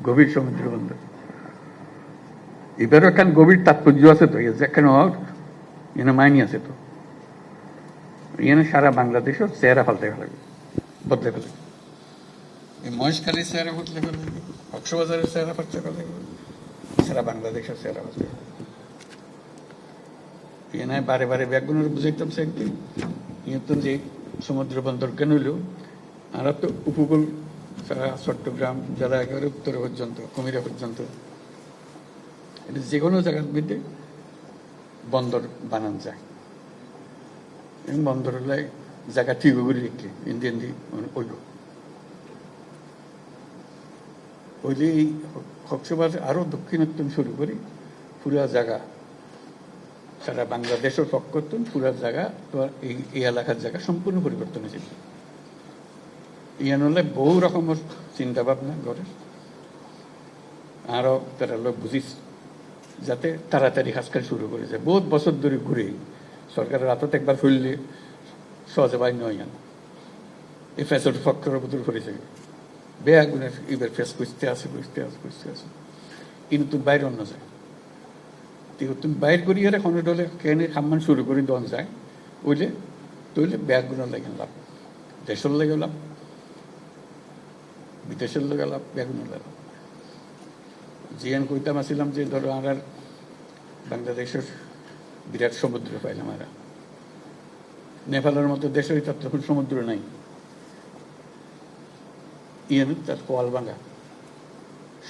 গভীর সমুদ্র বন্দর। এবারও একখান গভীর তাৎপর্য আছে তো, এখানে এখানে মাইনি আছে তো, এখানে সারা বাংলাদেশও চেহারা পাল্টে ফেলাবে, বদলে ফেলে। এই মহেশখালীর চেহারা বদলে ফেলে, কক্সবাজারের চেহারা পাল্টে ফেলে, সারা বাংলাদেশের চেহারা পাল্টে ফেলে। এখানে বারে বারে ব্যাগগুলোর বুঝাইতাম সে একদিন, তো যে সমুদ্র বন্দর কেন হইল, আর তো উপকূল সারা চট্টগ্রাম যারা একেবারে উত্তরে পর্যন্ত, কুমিরা পর্যন্ত, এটা যে কোনো জায়গার মধ্যে বন্দর বানান যায়, এবং বন্দর হলে জায়গা ঠিক করে লিখলে ইন্ডিয়ান ওইল ওইলে এই কক্সবাজার আরো দক্ষিণোত্তর শুরু করি, পুরা জায়গা সারা বাংলাদেশের পক্ষত্তন পুরা জায়গা তোমার এই এলাকার জায়গা সম্পূর্ণ পরিবর্তন হয়েছিল। ইয়ান হলে বহু রকমের চিন্তা ভাবনা করে, আরো তারা লোক বুঝিস যাতে তাড়াতাড়ি কাজকাজ শুরু করে যায়। বহুত বছর ধরে ঘুরে সরকারের হাতত একবার ফেললে সহজে বাই নয়, এই ফেসর ফক্করের ভিতর করেছে বেয়াগুনের এবার ফেস খুঁজতে আসে কিন্তু বাইরে অন্য যায়, তুমি বাইর করি আর এখন ডলে কেনে খাম্মান শুরু করি দন যায় ওইলে তৈলে ব্যাগগুলোর লাগে লাভ, দেশের লেগে লাভ, বিদেশের লেগে লাভ, ব্যাগগুলোর লাভ। জিয়ান কইতাম আসছিলাম যে ধরো আমরা বাংলাদেশের বিরাট সমুদ্র পাইলাম, আমরা নেপালের মতো দেশের তখন সমুদ্র নাই, ইয়ান তার কোয়াল ভাঙা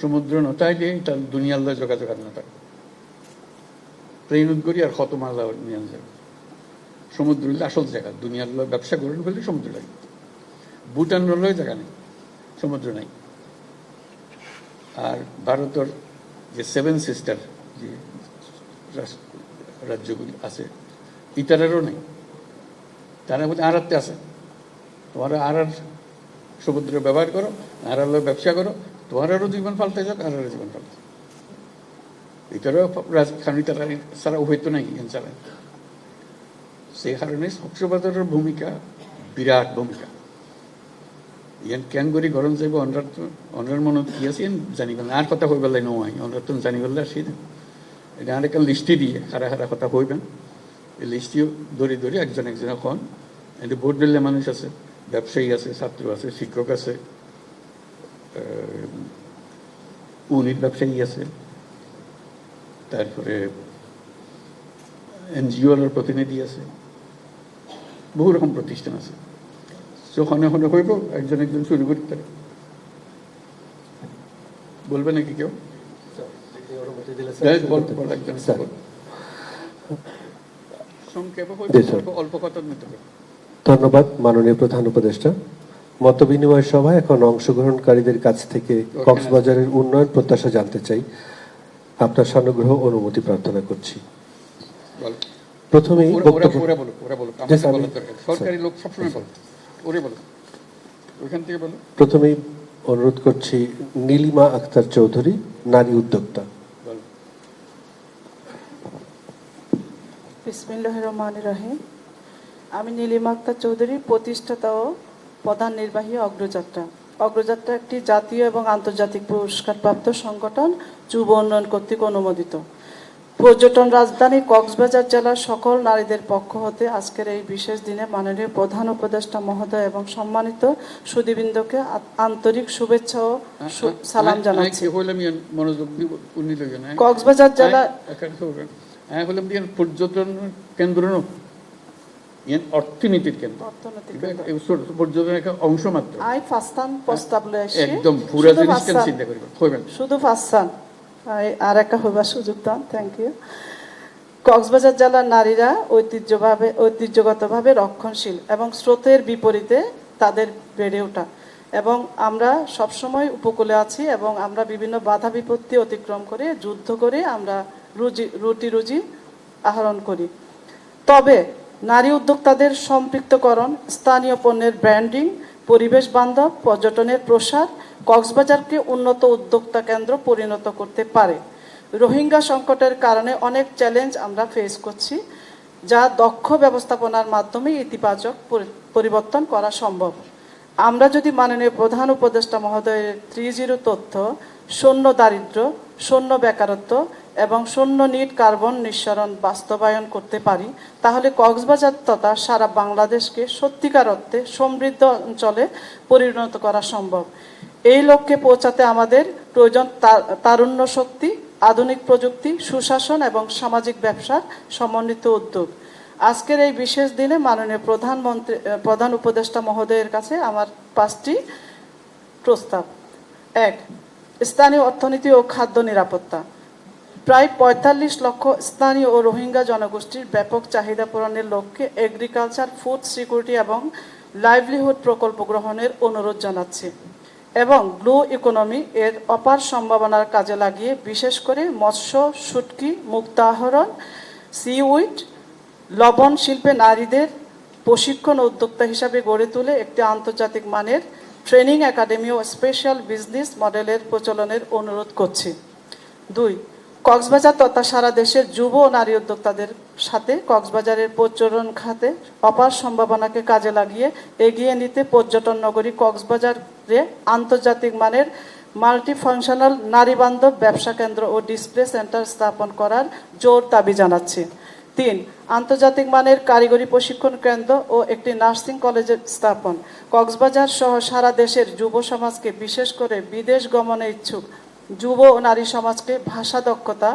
সমুদ্র নতাইলে তার দুনিয়ার লয় যোগাযোগ আর না থাকে, ট্রেন করি আর কত মালা নিয়ে যাবে। সমুদ্র হলে আসল জায়গা, দুনিয়ার লয় ব্যবসা করেন ফেলে সমুদ্র লাগে, ভুটানের লয় জায়গা নেই, সমুদ্র নাই। আর ভারতের যে 7 সিস্টার যে রাজ্যগুলি আছে ইতারেরও নেই, তারা বলতে আড়াতে আছে, তোমরা আর সমুদ্র ব্যবহার করো, আর ব্যবসা করো, তোমারও জীবন পাল্টে যাক, আর জীবন পাল্টে এটারও রাজধানী তারা ছাড়া হইতো নাই ছাড়া। সেই কারণে কক্সবাজারের ভূমিকা বিরাট ভূমিকা। ইয়ান কেন করি গরম যাইব অনার মনে কি আছে জানি পেলাম, আর কথা হয়ে পেলাই নয় অনার তো জানি পেলে আসি না, এটা আর একটা লিস্টি দিয়ে হারা হারা কথা হইবেন, এই লিস্টিও ধরে ধরে একজন এখন এটি ভোট দিলে মানুষ আছে, ব্যবসায়ী আছে, ছাত্র আছে, শিক্ষক আছে, উনির ব্যবসায়ী আছে, তারপরে এনজিওর প্রতিনিধি আছে, বহু রকম প্রতিষ্ঠান আছে। যখন এখন হইব একজন একজন শুরু করতে বলবে নাকি কেউ? অল্প কথা নিতে হবে। ধন্যবাদ মাননীয় প্রধান উপদেষ্টা। মত বিনিময় সভায় এখন অংশগ্রহণকারীদের কাছ থেকে কক্সবাজারের উন্নয়ন প্রত্যাশা জানতে চাই। আপনার সানুগ্রহ অনুমতি প্রার্থনা করছি। প্রথমেই প্রথমেই অনুরোধ করছি নীলিমা আক্তার চৌধুরী, নারী উদ্যোক্তা। বিসমিল্লাহির রহমানির রহিম। আমি নীলিমা আক্তার চৌধুরী, প্রতিষ্ঠাতা ও প্রধান নির্বাহী অগ্রযাত্রা। অগ্রযাত্রা একটি জাতীয় এবং আন্তর্জাতিক পুরস্কারপ্রাপ্ত সংগঠন, যুব উন্নয়ন কর্তৃক অনুমোদিত। পর্যটন রাজধানী কক্সবাজার জেলার সকল নারীদের পক্ষ হতে আজকের এই বিশেষ দিনে মাননীয় প্রধান উপদেষ্টা মহোদয় এবং সম্মানিত সুধীবৃন্দকে আন্তরিক শুভেচ্ছা ও সালাম জানাচ্ছি। কক্সবাজার জেলা পর্যটন কেন্দ্র, অর্থনীতির কেন্দ্র, পর্যটনের একটা অংশ মাত্র। একদম পুরো জিনিস চিন্তা করবেন, শুধু ফাঁসান আর একটা হইবার সুযোগ দান। Thank you. কক্সবাজার জেলার নারীরা ঐতিহ্যগতভাবে রক্ষণশীল এবং স্রোতের বিপরীতে তাদের বেড়ে ওঠা, এবং আমরা সবসময় উপকূলে আছি এবং আমরা বিভিন্ন বাধা বিপত্তি অতিক্রম করে যুদ্ধ করে আমরা রুজি আহরণ করি। তবে নারী উদ্যোক্তাদের সম্পৃক্তকরণ, স্থানীয় পণ্যের ব্র্যান্ডিং, পরিবেশ বান্ধব পর্যটনের প্রসার কক্সবাজারকে উন্নত উদ্যোক্তা কেন্দ্র পরিণত করতে পারে। রোহিঙ্গা সংকটের কারণে অনেক চ্যালেঞ্জ আমরা ফেস করছি, যা দক্ষ ব্যবস্থাপনার মাধ্যমে ইতিবাচক পরিবর্তন করা সম্ভব। আমরা যদি মাননীয় প্রধান উপদেষ্টা মহোদয়ের 3-0 তথ্য শূন্য দারিদ্র্য, শূন্য বেকারত্ব এবং শূন্য নিট কার্বন নিঃসরণ বাস্তবায়ন করতে পারি, তাহলে কক্সবাজার তথা সারা বাংলাদেশকে সত্যিকার অর্থে সমৃদ্ধ অঞ্চলে পরিণত করা সম্ভব। এই লক্ষ্যে পৌঁছাতে আমাদের প্রয়োজন তারুণ্য শক্তি, আধুনিক প্রযুক্তি, সুশাসন এবং সামাজিক ব্যবসার সমন্বিত উদ্যোগ। আজকের এই বিশেষ দিনে মাননীয় প্রধান উপদেষ্টা মহোদয়ের কাছে আমার 5টি প্রস্তাব। 1. স্থানীয় অর্থনীতি ও খাদ্য নিরাপত্তা। প্রায় 45 লক্ষ স্থানীয় ও রোহিঙ্গা জনগোষ্ঠীর ব্যাপক চাহিদা পূরণের লক্ষ্যে এগ্রিকালচার, ফুড সিকিউরিটি এবং লাইভলিহুড প্রকল্প গ্রহণের অনুরোধ জানাচ্ছি এবং ব্লু ইকোনমি এর অপার সম্ভাবনার কাজে লাগিয়ে বিশেষ করে মৎস্য, শুটকি, মুক্তা আহরণ, সিউইড, লবণ শিল্পে নারীদের প্রশিক্ষণ উদ্যোক্তা হিসাবে গড়ে তুলে একটি আন্তর্জাতিক মানের ট্রেনিং একাডেমি ও স্পেশাল বিজনেস মডেলের প্রচলনের অনুরোধ করছি। 2. কক্সবাজার তথা সারা দেশের যুব ও নারী উদ্যোক্তাদের সাথে কক্সবাজারের পর্যটন খাতে অপার সম্ভাবনাকে কাজে লাগিয়ে এগিয়ে নিতে পর্যটন নগরী কক্সবাজারে আন্তর্জাতিক মানের মাল্টিফাংশনাল নারীবান্ধব ব্যবসা কেন্দ্র ও ডিসপ্লে সেন্টার স্থাপন করার জোর দাবি জানাচ্ছি। 3. আন্তর্জাতিক মানের কারিগরি প্রশিক্ষণ কেন্দ্র ও একটি নার্সিং কলেজের স্থাপন। কক্সবাজার সহ সারা দেশের যুব সমাজকে, বিশেষ করে বিদেশ গমনে ইচ্ছুক যুব ও নারী সমাজকে ভাষা দক্ষতা,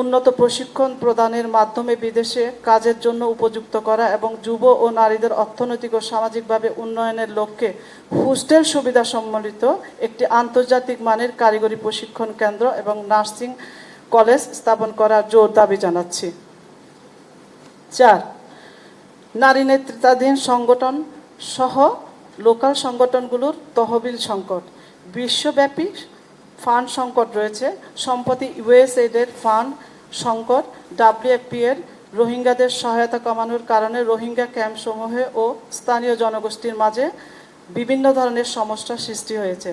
উন্নত প্রশিক্ষণ প্রদানের মাধ্যমে বিদেশে কাজের জন্য উপযুক্ত করা এবং যুব ও নারীদের অর্থনৈতিক ও সামাজিকভাবে উন্নয়নের লক্ষ্যে হোস্টেল সুবিধা সম্বলিত একটি আন্তর্জাতিক মানের কারিগরি প্রশিক্ষণ কেন্দ্র এবং নার্সিং কলেজ স্থাপন করার জোর দাবি জানাচ্ছি। 4. নারী নেতৃত্বাধীন সংগঠন সহ লোকাল সংগঠনগুলোর তহবিল সংকট। বিশ্বব্যাপী ফান্ড সংকট রয়েছে। সম্প্রতি ইউএসএইডের ফান্ড সংকট, WFP এর রোহিঙ্গাদের সহায়তা কমানোর কারণে রোহিঙ্গা ক্যাম্পসমূহে ও স্থানীয় জনগোষ্ঠীর মাঝে বিভিন্ন ধরনের সমস্যার সৃষ্টি হয়েছে।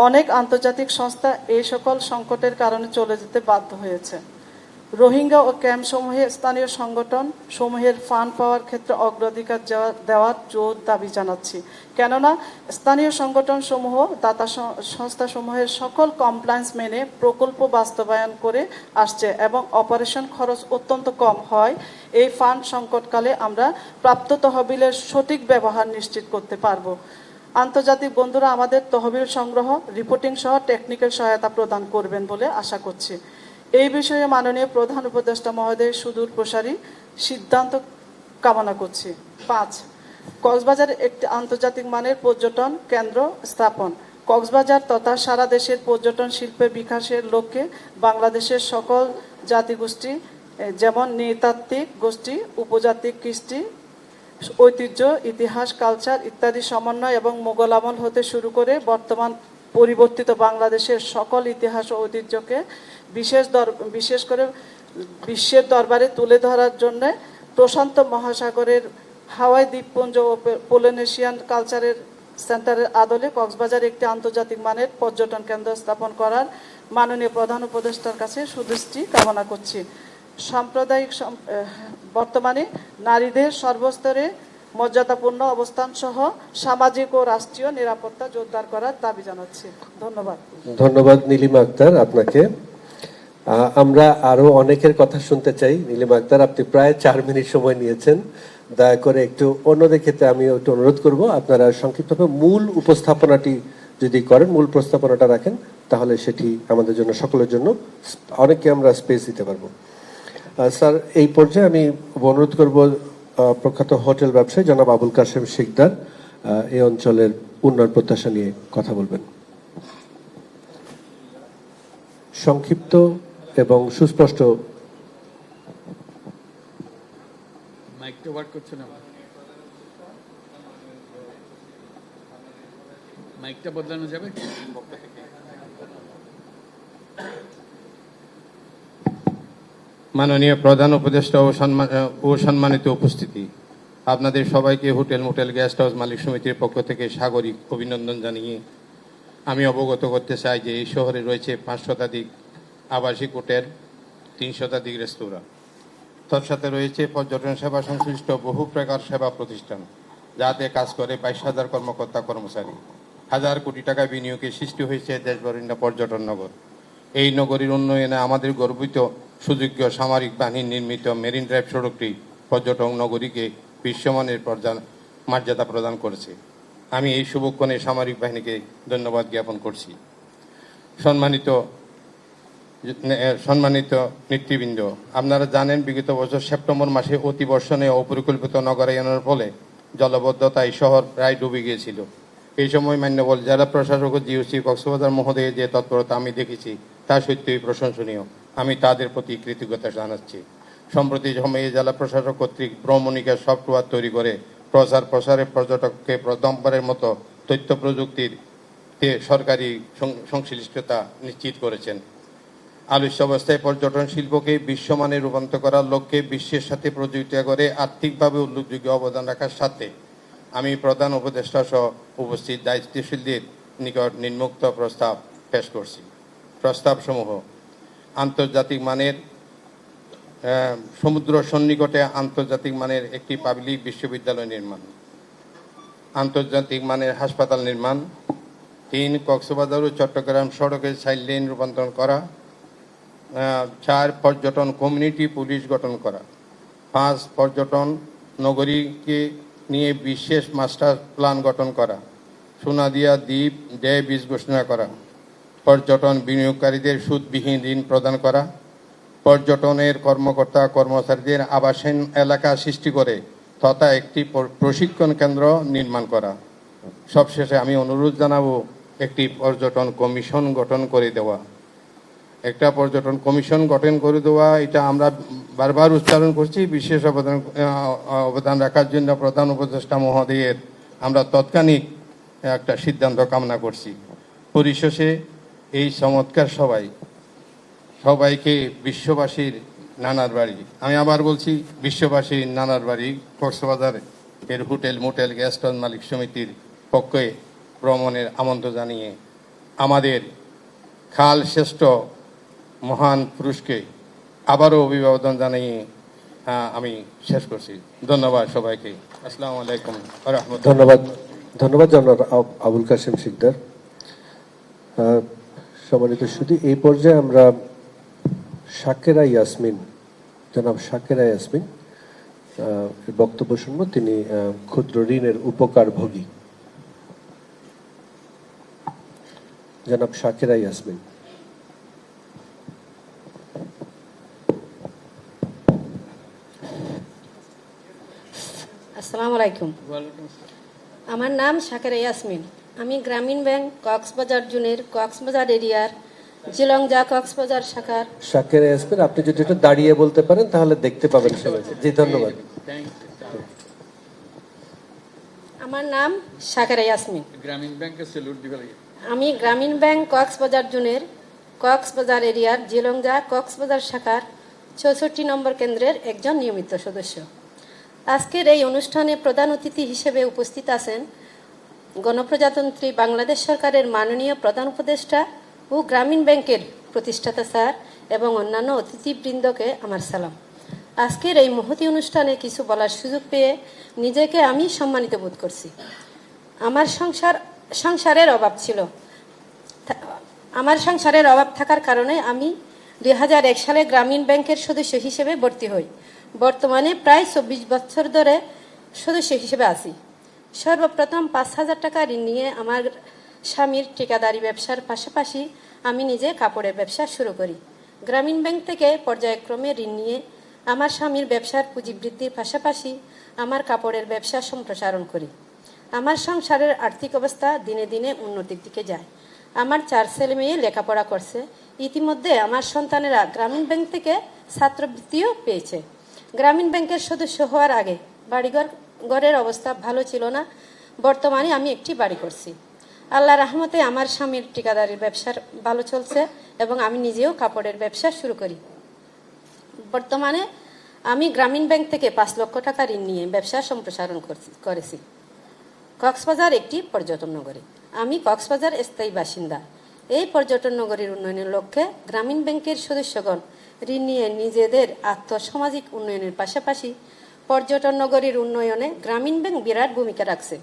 অনেক আন্তর্জাতিক সংস্থা এই সকল সংকটের কারণে চলে যেতে বাধ্য হয়েছে। রোহিঙ্গা ও ক্যাম্পসমূহে স্থানীয় সংগঠন সমূহের ফান্ড পাওয়ার ক্ষেত্রে অগ্রাধিকার দেওয়ার জোর দাবি জানাচ্ছি, কেননা স্থানীয় সংগঠন সমূহ দাতা সংস্থাসমূহের সকল কমপ্লায়েন্স মেনে প্রকল্প বাস্তবায়ন করে আসছে এবং অপারেশন খরচ অত্যন্ত কম হয়। এই ফান্ড সংকটকালে আমরা প্রাপ্ত তহবিলের সঠিক ব্যবহার নিশ্চিত করতে পারব। আন্তর্জাতিক বন্ধুরা আমাদের তহবিল সংগ্রহ, রিপোর্টিং সহ টেকনিক্যাল সহায়তা প্রদান করবেন বলে আশা করছি। এই বিষয়ে মাননীয় প্রধান উপদেষ্টা মহোদয়ের সুদূর প্রসারী সিদ্ধান্ত কামনা করছি। 5. কক্সবাজার একটি আন্তর্জাতিক মানের পর্যটন কেন্দ্র স্থাপন। কক্সবাজার তথা সারা দেশের পর্যটন শিল্পের বিকাশের লক্ষ্যে বাংলাদেশের সকল জাতিগোষ্ঠী যেমন নৃতাত্ত্বিক গোষ্ঠী, উপজাতিক কৃষ্টি, ঐতিহ্য, ইতিহাস, কালচার ইত্যাদি সমন্বয় এবং মোগল আমল হতে শুরু করে বর্তমান পরিবর্তিত বাংলাদেশের সকল ইতিহাস ও ঐতিহ্যকে বিশেষ করে বিশ্বের দরবারে তুলে ধরার জন্য প্রশান্ত মহাসাগরের হাওয়াই দ্বীপপুঞ্জ ও পলিনেশিয়ান কালচারের সেন্টারের আদলে কক্সবাজার একটি আন্তর্জাতিক মানের পর্যটন কেন্দ্র স্থাপন করার মাননীয় প্রধান উপদেষ্টার কাছে সুদৃষ্টি কামনা করছি। সাম্প্রদায়িক বর্তমানে নারীদের সর্বস্তরে মর্যাদাপূর্ণ অবস্থান সহ সামাজিক ও রাষ্ট্রীয় নিরাপত্তা জোরদার করার দাবি জানাচ্ছি। ধন্যবাদ। ধন্যবাদ নীলিমা আক্তার আপনাকে। আমরা আরো অনেকের কথা শুনতে চাই। নীলিমা আক্তার, আপনি প্রায় 4 মিনিট সময় নিয়েছেন। দয়া করে একটু অন্যদের ক্ষেত্রে আমি একটু অনুরোধ করব, আপনারা সংক্ষিপ্তভাবে মূল উপস্থাপনাটি যদি করেন, মূল প্রস্তাবনাটা রাখেন, তাহলে সেটি আমাদের জন্য, সকলের জন্য অনেককে আমরা স্পেস দিতে পারবো। স্যার, এই পর্যায়ে আমি অনুরোধ করব প্রখ্যাত হোটেল ব্যবসায়ী জনাব আবুল কাশেম শিকদার এই অঞ্চলের উন্নয়ন প্রত্যাশা নিয়ে কথা বলবেন। সংক্ষিপ্ত এবং সুস্পষ্ট। মাইকটা ওয়ার্ক করছে না, মাইকটা বদলানো যাবে? মাননীয় প্রধান উপদেষ্টা ও সম্মানিত উপস্থিতি, আপনাদের সবাইকে হোটেল মোটেল গেস্ট হাউস মালিক সমিতির পক্ষ থেকে সাগরিক অভিনন্দন জানিয়ে আমি অবগত করতে চাই যে এই শহরে রয়েছে 5 শতাধিক আবাসিক হোটেল, 3 শতাধিক রেস্তোরাঁ, তৎসাথে রয়েছে পর্যটন সেবা সংশ্লিষ্ট বহু প্রকার সেবা প্রতিষ্ঠান, যাতে কাজ করে 22,000 কর্মকর্তা কর্মচারী। হাজার কোটি টাকা বিনিয়োগে সৃষ্টি হয়েছে দেশবরেণ্য পর্যটন নগর। এই নগরীর উন্নয়নে আমাদের গর্বিত সুযোগ্য সামরিক বাহিনী নির্মিত মেরিন ড্রাইভ সড়কটি পর্যটন নগরীকে বিশ্বমানের মর্যাদা প্রদান করেছে। আমি এই শুভক্ষণে সামরিক বাহিনীকে ধন্যবাদ জ্ঞাপন করছি। সম্মানিত নেতৃবৃন্দ, আপনারা জানেন বিগত বছর সেপ্টেম্বর মাসে অতিবর্ষণে অপরিকল্পিত নগরায়নের ফলে জলবদ্ধতায় শহর প্রায় ডুবে গিয়েছিল। এই সময় মান্যবর জেলা প্রশাসক ও জিওসি কক্সবাজার মহোদয়ের যে তৎপরতা আমি দেখেছি তা সত্যিই প্রশংসনীয়। আমি তাদের প্রতি কৃতজ্ঞতা জানাচ্ছি। সম্প্রতি সময়ে জেলা প্রশাসক কর্তৃক ভ্রমণিকা সফটওয়্যার তৈরি করে প্রসারে পর্যটককে প্রথমবারের মতো তথ্য প্রযুক্তির সরকারি সংশ্লিষ্টতা নিশ্চিত করেছেন। আলস্য অবস্থায় পর্যটন শিল্পকে বিশ্বমানে রূপান্তর করার লক্ষ্যে বিশ্বের সাথে প্রতিযোগিতা করে আর্থিকভাবে উল্লেখযোগ্য অবদান রাখার সাথে আমি প্রধান উপদেষ্টা সহ উপস্থিত দায়িত্বশীলদের নিকট নিম্নোক্ত প্রস্তাব পেশ করছি। প্রস্তাবসমূহ: আন্তর্জাতিক মানের সমুদ্র সন্নিকটে আন্তর্জাতিক মানের একটি পাবলিক বিশ্ববিদ্যালয় নির্মাণ, আন্তর্জাতিক মানের হাসপাতাল নির্মাণ, 3 কক্সবাজার ও চট্টগ্রাম সড়কের সাইড লেন রূপান্তর করা, 4 পর্যটন কমিউনিটি পুলিশ গঠন করা, 5 পর্যটন নগরীকে নিয়ে বিশেষ মাস্টার প্ল্যান গঠন করা, সোনাদিয়া দ্বীপ ডে বিচ ঘোষণা করা, পর্যটন বিনিয়োগকারীদের সুদবিহীন ঋণ প্রদান করা, পর্যটনের কর্মকর্তা কর্মচারীদের আবাসন এলাকা সৃষ্টি করে তথা একটি প্রশিক্ষণ কেন্দ্র নির্মাণ করা। সবশেষে আমি অনুরোধ জানাবো একটি পর্যটন কমিশন গঠন করে দেওয়া। একটা পর্যটন কমিশন গঠন করে দেওয়া, এটা আমরা বারবার উচ্চারণ করছি। বিশেষ অবদান রাখার জন্য প্রধান উপদেষ্টা মহোদয়ের আমরা তৎক্ষণিক একটা সিদ্ধান্ত কামনা করছি। পরিশেষে এই চমৎকার সবাইকে বিশ্ববাসীর নানার বাড়ি, আমি আবার বলছি বিশ্ববাসীর নানার বাড়ি কক্সবাজার এর হোটেল মোটেল গেস্ট হাউস মালিক সমিতির পক্ষে ভ্রমণের আমন্ত্রণ জানিয়ে আমাদের খাল শ্রেষ্ঠ মহান পুরুষকে আবারও অভিবাদন জানিয়ে আমি শেষ করছি। ধন্যবাদ সবাইকে। আসসালামু আলাইকুম ওয়া রাহমাতুল্লাহ। ধন্যবাদ জনাব আবুল কাশেম সিকদার। সম্মানিত সুধী, এই পর্যায়ে আমরা জনাব শাকেরা ইয়াসমিন বক্তব্য শুনবো। তিনি ক্ষুদ্র ঋণের উপকারভোগী। জনাব শাকেরা ইয়াসমিন। আসসালামু আলাইকুম। আমার নাম শাকেরা ইয়াসমিন। আমি গ্রামীণ ব্যাংক কক্সবাজার জোনের কক্সবাজার এরিয়ার জিলংজা কক্সবাজার শাখার। শাকেরা ইয়াসমিন, আপনি যদি একটু দাঁড়িয়ে বলতে পারেন তাহলে দেখতে পাবেন সবাই। জি, ধন্যবাদ। আমার নাম শাকেরা ইয়াসমিন। গ্রামীণ ব্যাংকে সেলুট দিবে। আমি গ্রামীণ ব্যাংক কক্সবাজার জোনের কক্সবাজার এরিয়ার জিলংজা কক্সবাজার শাখার 64 নম্বর কেন্দ্রের একজন নিয়মিত সদস্য। আজকের এই অনুষ্ঠানে প্রধান অতিথি হিসেবে উপস্থিত আছেন গণপ্রজাতন্ত্রী বাংলাদেশ সরকারের মাননীয় প্রধান উপদেষ্টা ও গ্রামীণ ব্যাংকের প্রতিষ্ঠাতা স্যার এবং অন্যান্য অতিথিবৃন্দকে আমার সালাম। আজকের এই মহতী অনুষ্ঠানে কিছু বলার সুযোগ পেয়ে নিজেকে আমি সম্মানিত বোধ করছি। আমার সংসারের অভাব থাকার কারণে আমি 2001 সালে গ্রামীণ ব্যাংকের সদস্য হিসেবে ভর্তি হই। বর্তমানে প্রায় 24 বছর ধরে সদস্য হিসেবে আছি। সর্বপ্রথম 5,000 টাকা ঋণ নিয়ে আমার স্বামীর ঠিকাদারি ব্যবসার পাশাপাশি আমি নিজে কাপড়ের ব্যবসা শুরু করি। গ্রামীণ ব্যাংক থেকে পর্যায়ক্রমে ঋণ নিয়ে আমার স্বামীর ব্যবসার পুঁজি বৃদ্ধির পাশাপাশি আমার কাপড়ের ব্যবসা সম্প্রসারণ করি। আমার সংসারের আর্থিক অবস্থা দিনে দিনে উন্নতির দিকে যায়। আমার 4 ছেলে মেয়ে লেখাপড়া করছে। ইতিমধ্যে আমার সন্তানেরা গ্রামীণ ব্যাংক থেকে ছাত্রবৃত্তিও পেয়েছে। গ্রামীণ ব্যাংকের সদস্য হওয়ার আগে বাড়িঘরের অবস্থা ভালো ছিল না। বর্তমানে আমি একটি বাড়ি করছি। আল্লাহ রহমতে আমার স্বামীর ঠিকাদারির ব্যবসার ভালো চলছে এবং আমি নিজেও কাপড়ের ব্যবসা শুরু করি। বর্তমানে আমি গ্রামীণ ব্যাংক থেকে 5 লক্ষ টাকা ঋণ নিয়ে ব্যবসা সম্প্রসারণ করেছি। কক্সবাজার একটি পর্যটন নগরী। আমি কক্সবাজার স্থায়ী বাসিন্দা। এই পর্যটন নগরীর উন্নয়নের লক্ষ্যে গ্রামীণ ব্যাংকের সদস্যগণ ঋণ নিয়ে নিজেদের আর্থসামাজিক উন্নয়নের পাশাপাশি পর্যটন নগরীর উন্নয়নে গ্রামীণ ব্যাংক বিরাট ভূমিকা রাখছে।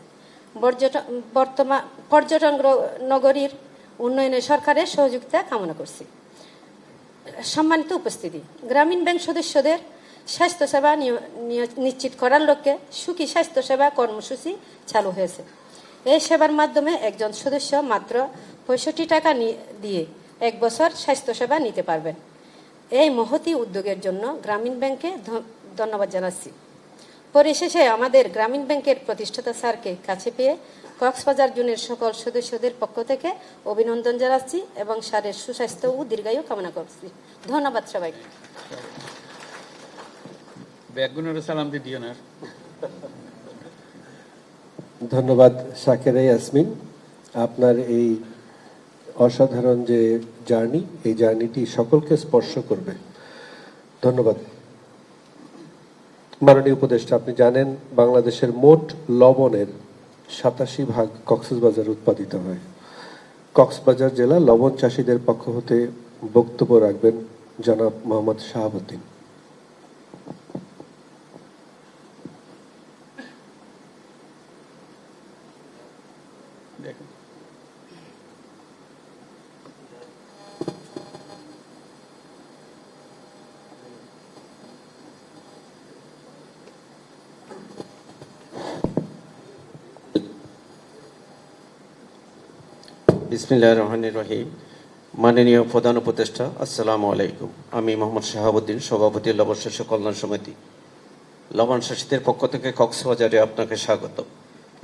পর্যটন নগরীর উন্নয়নে সরকারের সহযোগিতা কামনা করছি। সম্মানিত উপস্থিতি, গ্রামীণ ব্যাংক সদস্যদের স্বাস্থ্যসেবা নিশ্চিত করার লক্ষ্যে সুখী স্বাস্থ্যসেবা কর্মসূচি চালু হয়েছে। এই সেবার মাধ্যমে একজন সদস্য মাত্র 65 টাকা দিয়ে 1 বছর স্বাস্থ্যসেবা নিতে পারবেন। এই মহতী উদ্যোগের জন্য গ্রামীণ ব্যাংকে ধন্যবাদ জানাচ্ছি। পরিশেষে আমাদের গ্রামীণ ব্যাংকের প্রতিষ্ঠাতা স্যারকে কাছে পেয়ে কক্সবাজার জোনের সকল সদস্যদের পক্ষ থেকে অভিনন্দন জানাচ্ছি এবং স্যারের সুস্বাস্থ্য ও দীর্ঘায়ু কামনা করছি। ধন্যবাদ সবাইকে। ব্যাগুনের সালাম দিও না। ধন্যবাদ শাকেরা ইয়াসমিন, আপনার এই অসাধারণ যে জার্নি, এই জার্নিটি সকলকে স্পর্শ করবে। ধন্যবাদ। মাননীয় উপদেষ্টা, আপনি জানেন বাংলাদেশের মোট লবণের 87% কক্সবাজার উৎপাদিত হয়। কক্সবাজার জেলা লবণ চাষীদের পক্ষ হতে বক্তব্য রাখবেন জনাব মোহাম্মদ শাহাবুদ্দিন। দেখুন, বিসমিল্লাহির রহমানির রহিম। মাননীয় প্রধান উপদেষ্টা, আসসালামু আলাইকুম। আমি মোহাম্মদ শাহাবুদ্দিন, সভাপতি লবণ শস্য কল্যাণ সমিতি। লবণ চাষীদের পক্ষ থেকে কক্সবাজারে আপনাকে স্বাগত।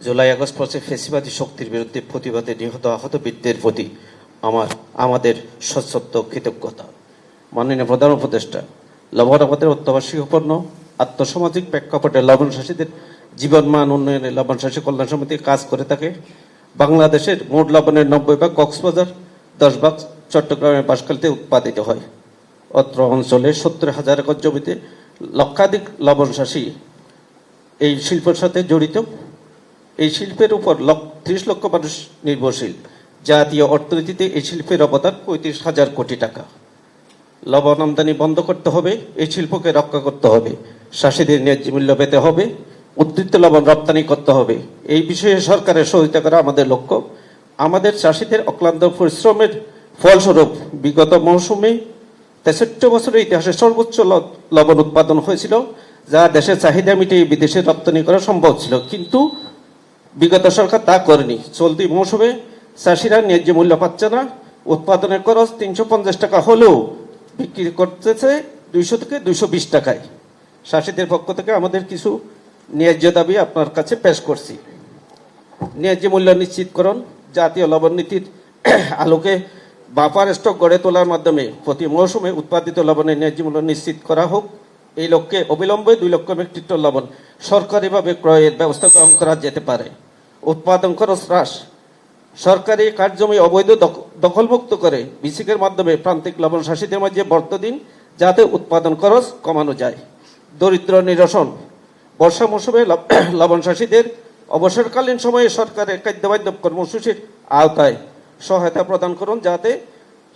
জুলাই আগস্ট পথে ফেসিবাদী শক্তির বিরুদ্ধে প্রতিবাদে নিহত আহত বীরদের প্রতি আমাদের সশ্রদ্ধ কৃতজ্ঞতা। মাননীয় প্রধান উপদেষ্টা, লবণ আমাদের অত্যাবশ্যকীয় আত্মসামাজিক প্রেক্ষাপটে লবণ চাষীদের জীবনমান উন্নয়নে লবণ চাষী কল্যাণ সমিতি কাজ করে থাকে। বাংলাদেশের মোট লবণের 90% কক্সবাজার, 10% চট্টগ্রামের বাঁশখালীতে উৎপাদিত হয়। অত্র অঞ্চলে 70,000 একর জমিতে লক্ষাধিক লবণ চাষী এই শিল্পের সাথে জড়িত। এই শিল্পের উপর 30 লক্ষ মানুষ নির্ভরশীল। জাতীয় অর্থনীতিতে এই শিল্পের অবদান 35,000 কোটি টাকা। লবণ আমদানি বন্ধ করতে হবে, এই শিল্পকে রক্ষা করতে হবে, চাষীদের ন্যায্য মূল্য পেতে হবে, উদ্ধৃত লবণ রপ্তানি করতে হবে। এই বিষয়ে সরকারের সহযোগিতা করা আমাদের লক্ষ্য। আমাদের চাষীদের অক্লান্ত পরিশ্রমের ফলস্বরূপ বিগত মৌসুমে 63 বছরের ইতিহাসে সর্বোচ্চ লবণ উৎপাদন হয়েছিল, যা দেশের চাহিদা মিটিয়ে বিদেশে রপ্তানি করা সম্ভব ছিল, কিন্তু বিগত সরকার তা করেনি। চলতি মৌসুমে চাষিরা ন্যায্য মূল্য পাচ্ছে না। উৎপাদনের খরচ 350 টাকা হলেও বিক্রি করতেছে 200 থেকে 220 টাকায়। চাষিদের পক্ষ থেকে আমাদের কিছু ন্যায্য দাবি আপনার কাছে পেশ করছি। ন্যায্য মূল্য নিশ্চিতকরণ, জাতীয় লবণ নীতির আলোকে বাফার স্টক গড়ে তোলার মাধ্যমে প্রতি মৌসুমে উৎপাদিত লবণের ন্যায্য মূল্য নিশ্চিত করা হোক। এই লক্ষ্যে অবিলম্বে 2 লক্ষ মেট্রিক টন লবণ সরকারিভাবে ক্রয়ের ব্যবস্থা গ্রহণ করা যেতে পারে। উৎপাদন খরচ হ্রাস, সরকারি কার্যজমি অবৈধ দখলমুক্ত করে বিসিকের মাধ্যমে প্রান্তিক লবণ চাষীদের মাঝে বর্ত দিন, যাতে উৎপাদন খরচ কমানো যায়। দরিদ্র নিরসন, বর্ষা মৌসুমে লবণ চাষীদের অবসরকালীন সময়ে সরকারের খাদ্যবান্ধব কর্মসূচির আওতায় সহায়তা প্রদান করুন, যাতে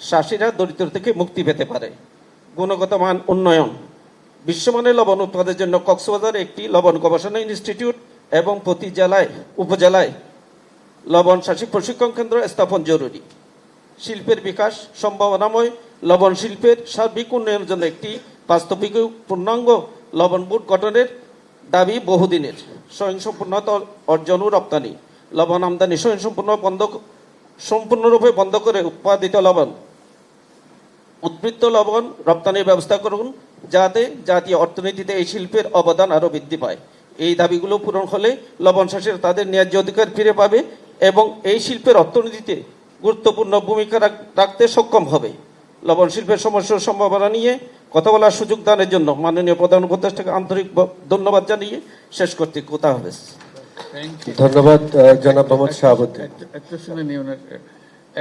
চাষীরা দরিদ্র থেকে মুক্তি পেতে পারে। গুণগত মান উন্নয়ন, বিশ্বমানের লবণ উৎপাদনের জন্য কক্সবাজারে একটি লবণ গবেষণা ইনস্টিটিউট এবং প্রতি জেলায় উপজেলায় লবণ চাষী প্রশিক্ষণ কেন্দ্র স্থাপন জরুরি। শিল্পের বিকাশ, সম্ভাবনাময় লবণ শিল্পের সার্বিক উন্নয়নের জন্য একটি বাস্তবিক পূর্ণাঙ্গ লবণ বোর্ড গঠনের দাবি বহুদিনের। স্বয়ংসম্পূর্ণতা অর্জন ও রপ্তানি, লবণ আমদানি সম্পূর্ণরূপে বন্ধ করে উৎপাদিত লবণ উদ্বৃত্ত লবণ রপ্তানির ব্যবস্থা করুন, যাতে জাতীয় অর্থনীতিতে এই শিল্পের অবদান আরও বৃদ্ধি পায়। এই দাবিগুলো পূরণ হলে লবণ চাষীরা তাদের ন্যায্য অধিকার ফিরে পাবে এবং এই শিল্পের অর্থনীতিতে গুরুত্বপূর্ণ ভূমিকা রাখতে সক্ষম হবে। লবণ শিল্পের সমস্যার সম্ভাবনা নিয়ে কথা বলার সুযোগ দানের জন্য মাননীয় প্রধান উপদেষ্টাকে আন্তরিক ধন্যবাদ জানিয়ে শেষ করতে কথা হবে। ধন্যবাদ জনাব মোহাম্মদ শাহাবুদ্দিন। একটা শুনে নিয়ে ওনার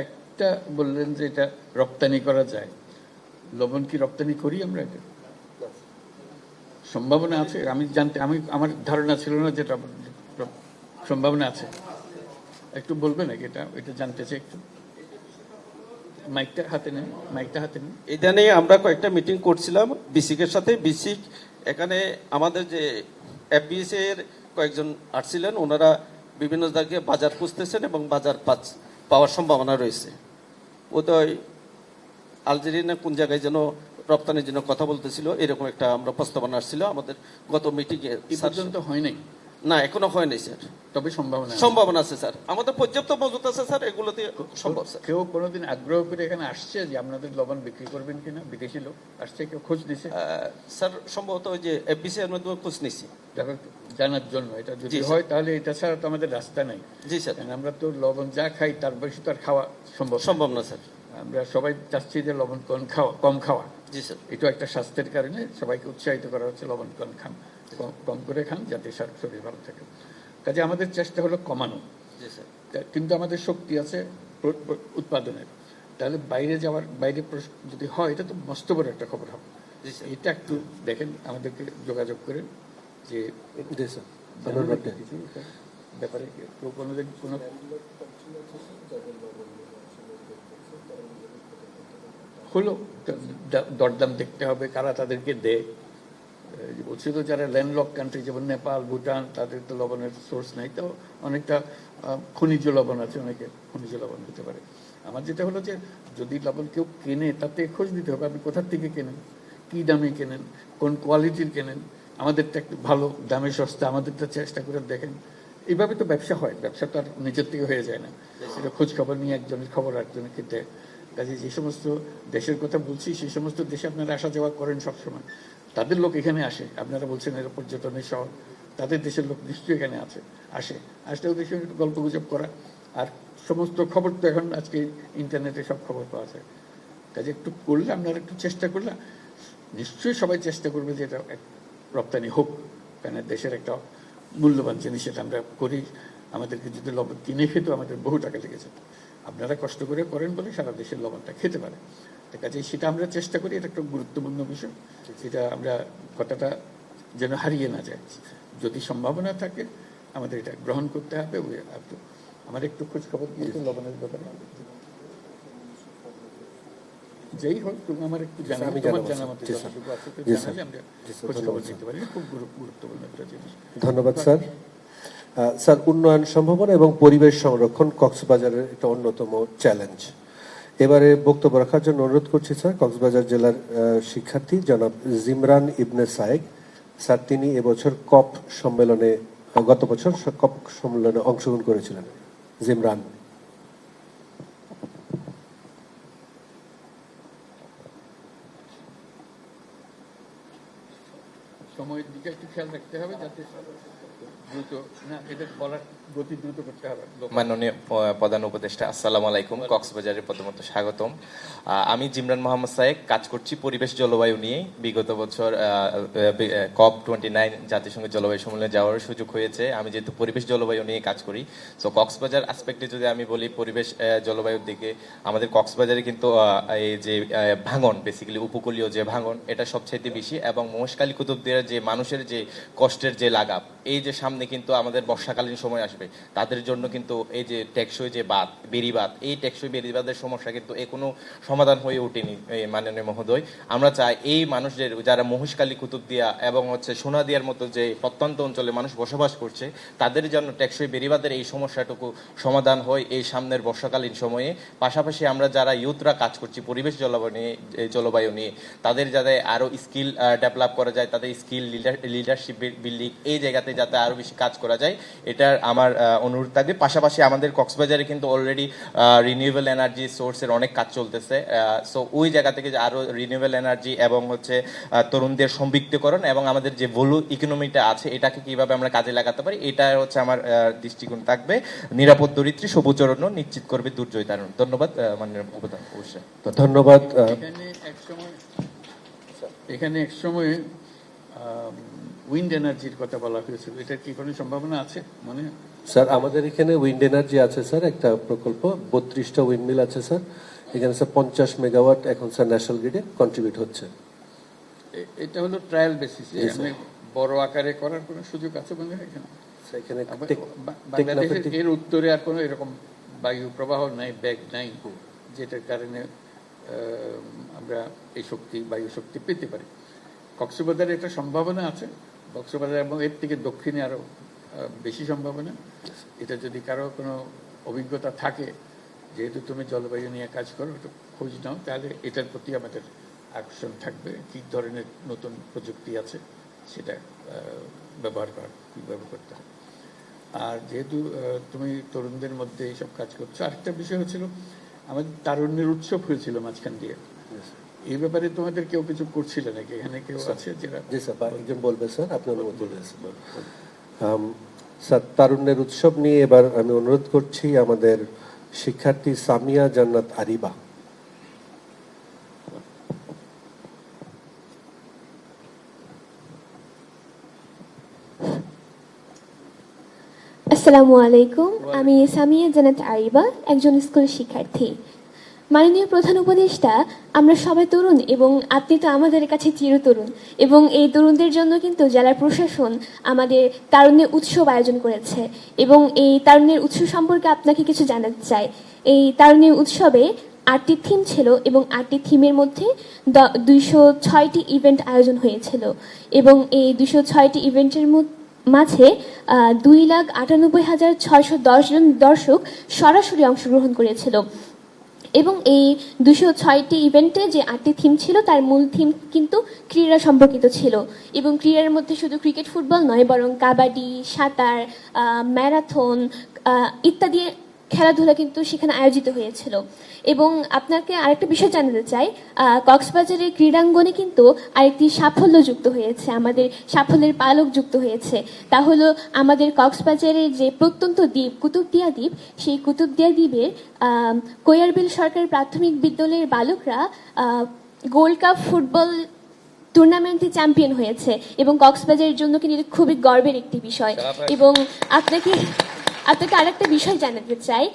একটা বললেন যে এটা রপ্তানি করা যায়। লবণ কি রপ্তানি করি আমরা? এটা সম্ভাবনা আছে? আমার ধারণা ছিল না যেটা সম্ভাবনা আছে। একটু বলবেন নাকি এটা জানতে চাই একটু। মাইকটা হাতে নেন। এটা নিয়ে আমরা কয়েকটা মিটিং করছিলাম বিসিকের সাথে। বিসিক এখানে আমাদের যে এফবিএস এর কয়েকজন আসছিলেন, ওনারা বিভিন্ন জায়গায় বাজার খুঁজতেছেন এবং বাজার পাওয়ার সম্ভাবনা রয়েছে। বোধহয় আলজেরিয়া না কোন জায়গায় যেন রপ্তানির জন্য কথা বলতেছিল, এরকম একটা আমরা প্রস্তাবনা আসছিল আমাদের গত মিটিংয়ে। এই পর্যন্ত হয় নাই, না এখনো হয় নাই স্যার, তবে সম্ভাবনা আছে স্যার, আমাদের পর্যাপ্ত মজুত আছে স্যার, এগুলোতে সম্ভব স্যার। কেউ কোনোদিন আগ্রহ করে এখানে আসছে যে আপনাদের লবণ বিক্রি করবেন কিনা? বিদেশি লোক আসছে, কেউ খোঁজ দিছে? স্যার সম্ভবত ওই যে এফবিসি এর মধ্যে খোঁজ নিচ্ছি জানার জন্য। এটা যদি জি, হয় তাহলে এটা ছাড়া তো আমাদের রাস্তা নাই। জি স্যার। কারণ আমরা তো লবণ যা খাই তার বেশি তো আর খাওয়া সম্ভব না স্যার। আমরা সবাই চাচ্ছি যে লবণ কম খাওয়া। জি স্যার। এটা একটা স্বাস্থ্যের কারণে সবাইকে উৎসাহিত করা হচ্ছে লবণ কম করে খান, যাতে শরীর ভালো থাকে। কাজে আমাদের চেষ্টা হলো কমানো। জি স্যার। কিন্তু আমাদের শক্তি আছে উৎপাদনের। তাহলে বাইরে যদি হয়, এটা তো মস্ত বড় একটা খবর হবে। এটা একটু দেখেন, আমাদেরকে যোগাযোগ করে যে ব্যাপারে কোনোদিন কোনো হলো দরদাম দেখতে হবে, কারা তাদেরকে দেয়। বলছি তো, যারা ল্যান্ডলক কান্ট্রি যেমন নেপাল, ভুটান, তাদের তো লবণের সোর্স নাই, তো অনেকটা খনিজ লবণ আছে, অনেকে খনিজ লবণ দিতে পারে। আমার যেটা হলো যে যদি লবণ কেউ কেনে, তাতে খোঁজ দিতে হবে আপনি কোথার থেকে কেনেন, কি দামে কেনেন, কোন কোয়ালিটির কেনেন। আমাদেরটা একটু ভালো দামে সস্তা, আমাদেরটা চেষ্টা করে দেখেন। এইভাবে তো ব্যবসা হয়, ব্যবসা তো আর নিজের থেকে হয়ে যায় না। সেটা খোঁজ খবর নিয়ে একজনের খবর একজনের ক্ষেত্রে। কাজে যে সমস্ত দেশের কথা বলছি, সেই সমস্ত দেশে আপনারা আসা যাওয়া করেন সবসময়, তাদের লোক এখানে আসে। আপনারা বলছেন এরা পর্যটনের শহর, তাদের দেশের লোক নিশ্চয়ই এখানে আসলে ওদের সঙ্গে একটু গল্প গুজব করা। আর সমস্ত খবর তো এখন আজকে ইন্টারনেটে সব খবর পাওয়া যায়। কাজে একটু করলে, আপনারা একটু চেষ্টা করলে নিশ্চয়ই সবাই চেষ্টা করবে যে এটা রপ্তানি হোক। কারণ দেশের একটা মূল্যবান জিনিস, এটা আমরা করি। আমাদেরকে যদি লবণ কিনে খেতো আমাদের বহু টাকা লেগেছে। আপনারা কষ্ট করে করেন বলে সারা দেশের লবণটা খেতে পারে। কাজে সেটা আমরা চেষ্টা করি, এটা একটা গুরুত্বপূর্ণ বিষয়। সেটা আমরা কথাটা যেন হারিয়ে না যায়। যদি সম্ভাবনা থাকে আমাদের এটা গ্রহণ করতে হবে। আমার একটু খোঁজ খবর দিয়েছে লবণের ব্যাপারে, যেই হোক তুমি আমার একটু জানাবো, জানা মতো যতটুকু আছে জানালে আমরা খোঁজ খবর দিতে পারি। খুব গুরুত্বপূর্ণ একটা জিনিস। ধন্যবাদ স্যার। স্যার, উন্নয়ন সম্ভাবনা এবং পরিবেশ সংরক্ষণ কক্সবাজারের একটা অন্যতম চ্যালেঞ্জ। এবারে বক্তব্য রাখার জন্য অনুরোধ করছি স্যার কক্সবাজার জেলার শিক্ষার্থী জনাব জিমরান ইবনে সায়েক স্যার। তিনি এবছর গত বছর কপ সম্মেলনে অংশগ্রহণ করেছিলেন। জিমরান। সময়ের দিকে একটু খেয়াল রাখতে হবে, যাতে দ্রুত না, এটা বলার গতি দ্রুত করতে হবে। মাননীয় প্রধান উপদেষ্টা, আসসালামু আলাইকুম। কক্সবাজারের প্রথমত স্বাগতম। আমি জিমরান মোহাম্মদ সায়েক, কাজ করছি পরিবেশ জলবায়ু নিয়ে। বিগত বছর COP29 জাতিসংঘের জলবায়ু সম্মেলনে যাওয়ার সুযোগ হয়েছে। আমি যেহেতু পরিবেশ জলবায়ু নিয়ে কাজ করি, সো কক্সবাজার আসপেক্টে যদি আমি বলি পরিবেশ জলবায়ুর দিকে, আমাদের কক্সবাজারে কিন্তু এই যে ভাঙন, বেসিক্যালি উপকূলীয় যে ভাঙন, এটা সবচাইতে বেশি। এবং মহেশখালী কুতুবদিয়ার যে মানুষের যে কষ্টের যে লাগাম, এই যে সামনে কিন্তু আমাদের বর্ষাকালীন সময় আসবে, তাদের জন্য কিন্তু এই যে টেকসই যে বেড়িবাঁধ, এই টেকসই বেড়িবাঁধের সমস্যা কিন্তু কোনো সমাধান হয়ে ওঠেনি মাননীয় মহোদয়। আমরা চাই এই মানুষদের, যারা মহেশখালী কুতুবদিয়া এবং সোনাদিয়ার মতো যে প্রত্যন্ত অঞ্চলে মানুষ বসবাস করছে, তাদের জন্য টেকসই বেড়িবাঁধের এই সমস্যাটুকু সমাধান হয় এই সামনের বর্ষাকালীন সময়ে। পাশাপাশি আমরা যারা ইউথরা কাজ করছি পরিবেশ জলবায়ু নিয়ে, তাদের যাতে আরো স্কিল ডেভেলপ করা যায়, তাদের স্কিল লিডারশিপ বিল্ডিং, এই জায়গাতে যাতে আরো বেশি কাজ করা যায়, এটার আমার অনুরোধ থাকবে। পাশাপাশি আমাদের কক্সবাজারে কিন্তু অলরেডি রিনিউয়েবল এনার্জি সোর্সের অনেক কাজ চলতেছে। সো ওই জায়গা থেকে যে আরো রিনিউয়েবল এনার্জি এবং তরুণদের সম্পৃক্তকরণ এবং আমাদের যে ভ্যালু ইকোনমিটা আছে, এটাকে কিভাবে আমরা কাজে লাগাতে পারি, এটা আমার দৃষ্টিকোণ থাকবে। নিরাপদ দরিদ্রী সবুজ অরণ্য নিশ্চিত করবে দুর্যোগ তারণ। ধন্যবাদ মাননীয় প্রধান। অবশ্যই ধন্যবাদ। এখানে এক সময় উইন্ড এনার্জির কথা বলা হয়েছিল, এটার কি কোনো সম্ভাবনা আছে মনে? স্যার, আমাদের এখানে উইন্ড এনার্জি আছে স্যার, একটা প্রকল্প 32টা উইন্ডমিল আছে স্যার। এখানে স্যার 50 মেগাওয়াট এখন স্যার ন্যাশনাল গ্রিডে কন্ট্রিবিউট হচ্ছে। এটা হলো ট্রায়াল বেসিসে, মানে বড় আকারে করার কোনো সুযোগ আছে মনে হয় এখানে? বাংলাদেশের এর উত্তরে আর কোনো এরকম বায়ু প্রবাহ নাই, ব্যাগ নাই, যেটার কারণে আমরা এই বায়ু শক্তি পেতে পারি। কক্সবাজারে একটা সম্ভাবনা আছে, কক্সবাজার এবং এর থেকে দক্ষিণে আরো বেশি সম্ভাবনা। এটা যদি কারো কোনো অভিজ্ঞতা থাকে, যেহেতু তুমি জলবায়ু নিয়ে কাজ করো, একটু খোঁজ নাও, তাহলে এটার প্রতি আমাদের আকর্ষণ থাকবে। কী ধরনের নতুন প্রযুক্তি আছে সেটা ব্যবহার করা, কীভাবে করতে হবে। আর যেহেতু তুমি তরুণদের মধ্যে এইসব কাজ করছো, আরেকটা বিষয় হচ্ছিল আমাদের তারুণ্যের উৎসব হয়েছিল মাঝখান দিয়ে। এই ব্যাপারে তোমাদের কেউ কিছু করছিল নাকি? এখানে কেউ আছে যারা? জি স্যার, একজন বলবে স্যার, আপনি অনুমতি দিন। স্যার, তারুণ্যের উৎসব নিয়ে এবার আমি অনুরোধ করছি আমাদের শিক্ষার্থী সামিয়া জান্নাত আরিবা। আসসালামু আলাইকুম, আমি সামিয়া জান্নাত আরিবা, একজন স্কুল শিক্ষার্থী। মাননীয় প্রধান উপদেষ্টা, আমরা সবাই তরুণ এবং আপনি তো আমাদের কাছে চিরতরুণ, এবং এই তরুণদের জন্য কিন্তু জেলা প্রশাসন আমাদের তারুণ্যের উৎসব আয়োজন করেছে, এবং এই তারুণ্যের উৎসব সম্পর্কে আপনাকে কিছু জানাতে চাই। এই তারুণ্যের উৎসবে 8টি থিম ছিল এবং 8টি থিমের মধ্যে 206টি ইভেন্ট আয়োজন হয়েছিল, এবং এই 206টি ইভেন্টের মাঝে 2,98,610 জন দর্শক সরাসরি অংশগ্রহণ করেছিল। এবং এই 206টি ইভেন্টে যে 8টি থিম ছিল তার মূল থিম কিন্তু ক্রীড়া সম্পর্কিত ছিল, এবং ক্রীড়ার মধ্যে শুধু ক্রিকেট ফুটবল নয়, বরং কাবাডি, সাঁতার, ম্যারাথন ইত্যাদি খেলাধুলা কিন্তু সেখানে আয়োজিত হয়েছিল। এবং আপনাকে আরেকটা বিষয় জানাতে চাই, কক্সবাজারের ক্রীড়াঙ্গনে কিন্তু আরেকটি সাফল্য যুক্ত হয়েছে, আমাদের সাফল্যের পালক যুক্ত হয়েছে। তা হলো আমাদের কক্সবাজারের যে প্রত্যন্ত দ্বীপ কুতুবদিয়া দ্বীপ, সেই কুতুবদিয়া দ্বীপের কোয়ারবিল সরকারি প্রাথমিক বিদ্যালয়ের বালকরা গোল্ড কাপ ফুটবল টুর্নামেন্টে চ্যাম্পিয়ন হয়েছে, এবং কক্সবাজারের জন্য কিন্তু এটা খুবই গর্বের একটি বিষয়। এবং আপনাকে আরেকটা বিষয় জানাতে চাই,